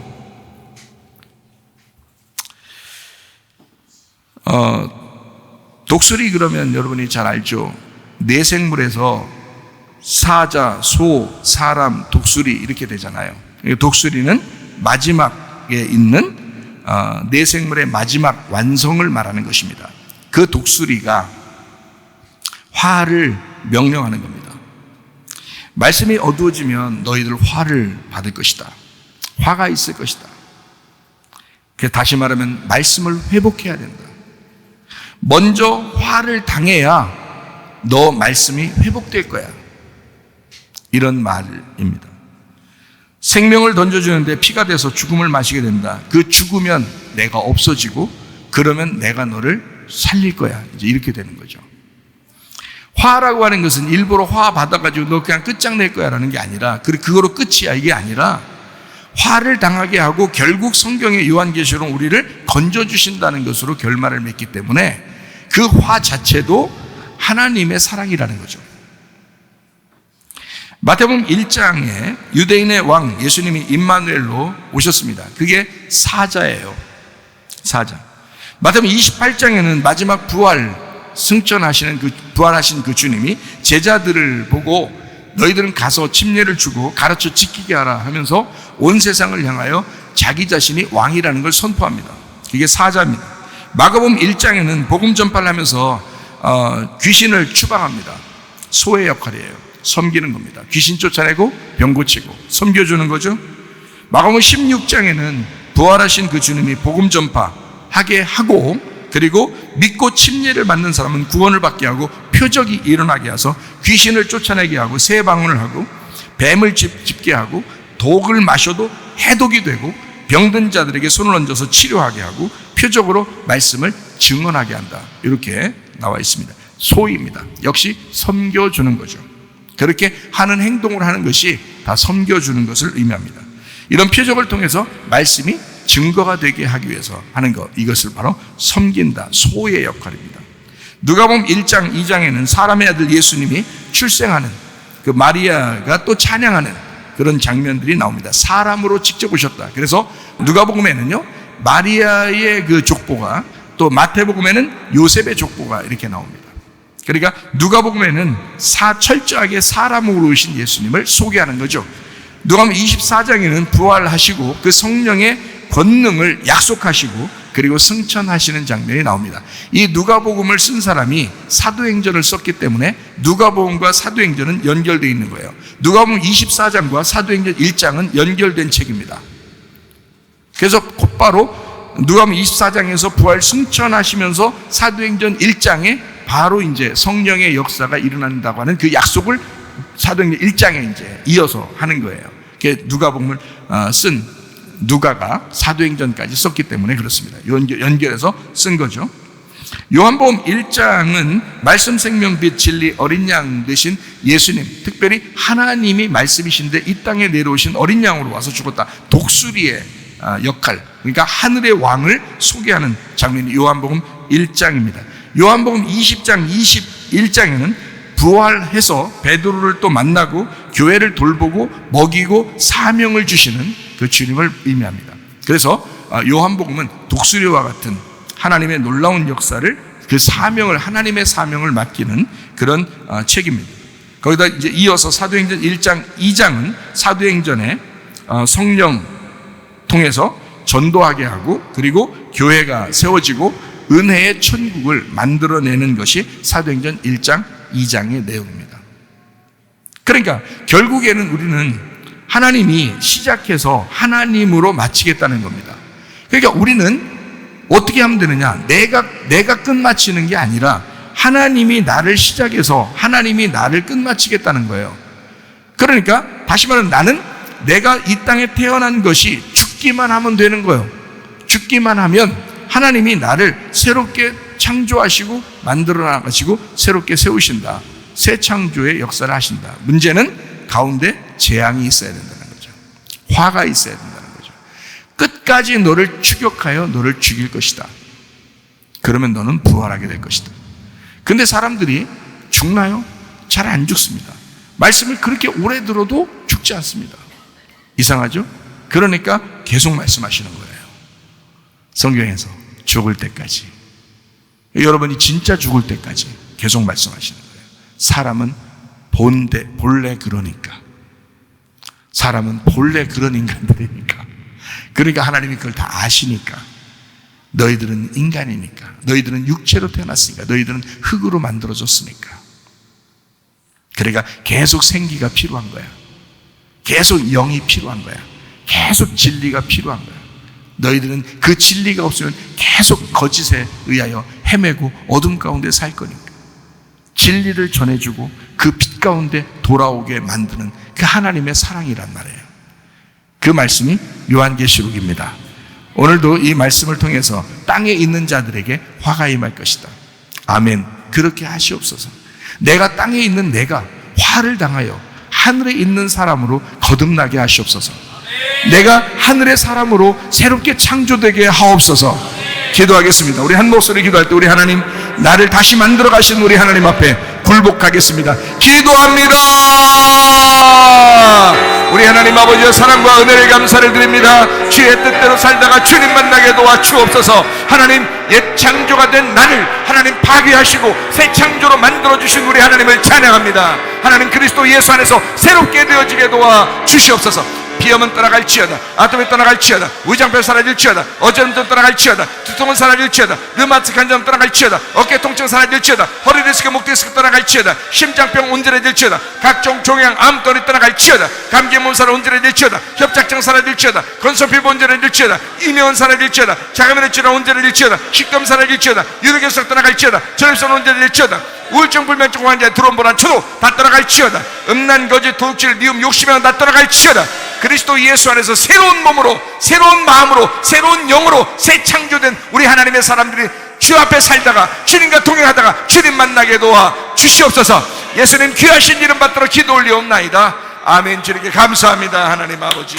독수리 그러면 여러분이 잘 알죠. 내생물에서 사자, 소, 사람, 독수리 이렇게 되잖아요. 독수리는 마지막에 있는 내생물의 마지막 완성을 말하는 것입니다. 그 독수리가 화를 명령하는 겁니다. 말씀이 어두워지면 너희들 화를 받을 것이다. 화가 있을 것이다. 다시 말하면 말씀을 회복해야 된다. 먼저 화를 당해야 너 말씀이 회복될 거야. 이런 말입니다. 생명을 던져주는데 피가 돼서 죽음을 마시게 된다. 그 죽으면 내가 없어지고 그러면 내가 너를 살릴 거야. 이제 이렇게 되는 거죠. 화라고 하는 것은 일부러 화 받아가지고 너 그냥 끝장낼 거야 라는 게 아니라 그거로 끝이야 이게 아니라 화를 당하게 하고 결국 성경의 요한계시록 우리를 건져주신다는 것으로 결말을 맺기 때문에 그 화 자체도 하나님의 사랑이라는 거죠. 마태복음 1장에 유대인의 왕 예수님이 임마누엘로 오셨습니다. 그게 사자예요. 사자. 마태복음 28장에는 마지막 부활하신 그 주님이 제자들을 보고 너희들은 가서 침례를 주고 가르쳐 지키게 하라 하면서 온 세상을 향하여 자기 자신이 왕이라는 걸 선포합니다. 이게 사자입니다. 마가복음 1장에는 복음 전파를 하면서 귀신을 추방합니다. 소의 역할이에요. 섬기는 겁니다. 귀신 쫓아내고 병 고치고 섬겨주는 거죠. 마가복음 16장에는 부활하신 그 주님이 복음 전파하게 하고 그리고 믿고 침례를 받는 사람은 구원을 받게 하고 표적이 일어나게 해서 귀신을 쫓아내게 하고 새 방언을 하고 뱀을 짚게 하고 독을 마셔도 해독이 되고 병든 자들에게 손을 얹어서 치료하게 하고 표적으로 말씀을 증언하게 한다. 이렇게 나와 있습니다. 소입니다. 역시 섬겨주는 거죠. 그렇게 하는 행동을 하는 것이 다 섬겨주는 것을 의미합니다. 이런 표적을 통해서 말씀이 증거가 되게 하기 위해서 하는 것, 이것을 바로 섬긴다. 소의 역할입니다. 누가복음 1장 2장에는 사람의 아들 예수님이 출생하는 그 마리아가 또 찬양하는 그런 장면들이 나옵니다. 사람으로 직접 오셨다. 그래서 누가복음에는요 마리아의 그 족보가 또 마태복음에는 요셉의 족보가 이렇게 나옵니다. 그러니까 누가복음에는 철저하게 사람으로 오신 예수님을 소개하는 거죠. 누가복음 24장에는 부활하시고 그 성령의 권능을 약속하시고 그리고 승천하시는 장면이 나옵니다. 이 누가복음을 쓴 사람이 사도행전을 썼기 때문에 누가복음과 사도행전은 연결되어 있는 거예요. 누가복음 24장과 사도행전 1장은 연결된 책입니다. 그래서 곧바로 누가복음 24장에서 부활 승천하시면서 사도행전 1장에 바로 이제 성령의 역사가 일어난다고 하는 그 약속을 사도행전 1장에 이제 이어서 하는 거예요. 누가복음을 쓴 누가가 사도행전까지 썼기 때문에 그렇습니다. 연결해서 쓴 거죠. 요한복음 1장은 말씀 생명 빛 진리 어린 양 되신 예수님, 특별히 하나님이 말씀이신데 이 땅에 내려오신 어린 양으로 와서 죽었다. 독수리의 역할, 그러니까 하늘의 왕을 소개하는 장면이 요한복음 1장입니다. 요한복음 20장 21장에는 부활해서 베드로를 또 만나고 교회를 돌보고 먹이고 사명을 주시는 그 주님을 의미합니다. 그래서 요한복음은 독수리와 같은 하나님의 놀라운 역사를, 그 사명을, 하나님의 사명을 맡기는 그런 책입니다. 거기다 이제 이어서 사도행전 1장 2장은 사도행전에 성령 통해서 전도하게 하고, 그리고 교회가 세워지고 은혜의 천국을 만들어내는 것이 사도행전 1장 2장의 내용입니다. 그러니까 결국에는 우리는 하나님이 시작해서 하나님으로 마치겠다는 겁니다. 그러니까 우리는 어떻게 하면 되느냐? 내가 끝마치는 게 아니라 하나님이 나를 시작해서 하나님이 나를 끝마치겠다는 거예요. 그러니까 다시 말하면 나는 내가 이 땅에 태어난 것이 죽기만 하면 되는 거예요. 죽기만 하면 하나님이 나를 새롭게 창조하시고 만들어 나가시고 새롭게 세우신다. 새 창조의 역사를 하신다. 문제는 가운데 재앙이 있어야 된다는 거죠. 화가 있어야 된다는 거죠. 끝까지 너를 추격하여 너를 죽일 것이다. 그러면 너는 부활하게 될 것이다. 근데 사람들이 죽나요? 잘 안 죽습니다. 말씀을 그렇게 오래 들어도 죽지 않습니다. 이상하죠? 그러니까 계속 말씀하시는 거예요. 성경에서 죽을 때까지, 여러분이 진짜 죽을 때까지 계속 말씀하시는 거예요. 사람은 본래 그러니까, 사람은 본래 그런 인간들이니까, 그러니까 하나님이 그걸 다 아시니까, 너희들은 인간이니까, 너희들은 육체로 태어났으니까, 너희들은 흙으로 만들어졌으니까, 그러니까 계속 생기가 필요한 거야. 계속 영이 필요한 거야. 계속 진리가 필요한 거야. 너희들은 그 진리가 없으면 계속 거짓에 의하여 헤매고 어둠 가운데 살 거니까, 진리를 전해주고 그 빛 가운데 돌아오게 만드는 그 하나님의 사랑이란 말이에요. 그 말씀이 요한계시록입니다. 오늘도 이 말씀을 통해서 땅에 있는 자들에게 화가 임할 것이다. 아멘. 그렇게 하시옵소서. 내가 땅에 있는 내가 화를 당하여 하늘에 있는 사람으로 거듭나게 하시옵소서. 내가 하늘의 사람으로 새롭게 창조되게 하옵소서. 기도하겠습니다. 우리 한 목소리 기도할 때 우리 하나님, 나를 다시 만들어 가신 우리 하나님 앞에 굴복하겠습니다. 기도합니다. 우리 하나님 아버지의 사랑과 은혜를 감사를 드립니다. 주의 뜻대로 살다가 주님 만나게 도와주옵소서. 하나님, 옛 창조가 된 나를 하나님 파괴하시고 새 창조로 만들어주신 우리 하나님을 찬양합니다. 하나님, 그리스도 예수 안에서 새롭게 되어지게 도와주시옵소서. 비염은 떠나갈지어다, 아토피 떠나갈지어다, 위장병 사라질지어다, 어지럼증 떠나갈지어다, 두통은 사라질지어다, 르마티크 한점 떠나갈지어다, 어깨 통증 사라질지어다, 허리 디스크, 목 디스크 떠나갈지어다, 심장병 온전해질지어다, 각종 종양 암돌이 떠나갈지어다, 감기 몸살 온전해질지어다, 협착증 사라질지어다, 건성피부 온전해질지어다, 이명은 사라질지어다, 자가면의 질환 온전해질지어다, 식감 사라질지어다, 유력결석 떠나갈지어다, 전립선 온전해질지어다, 우울증 불면증 환자의 드론보란 초도 다 떠나갈지어다, 음란 거짓 도둑질 미움 욕심이 다 떠나갈지어다. 그리스도 예수 안에서 새로운 몸으로, 새로운 마음으로, 새로운 영으로 새 창조된 우리 하나님의 사람들이 주 앞에 살다가 주님과 동행하다가 주님 만나게 도와 주시옵소서. 예수님 귀하신 이름 받들어 기도 올리옵나이다. 아멘. 주님께 감사합니다. 하나님 아버지.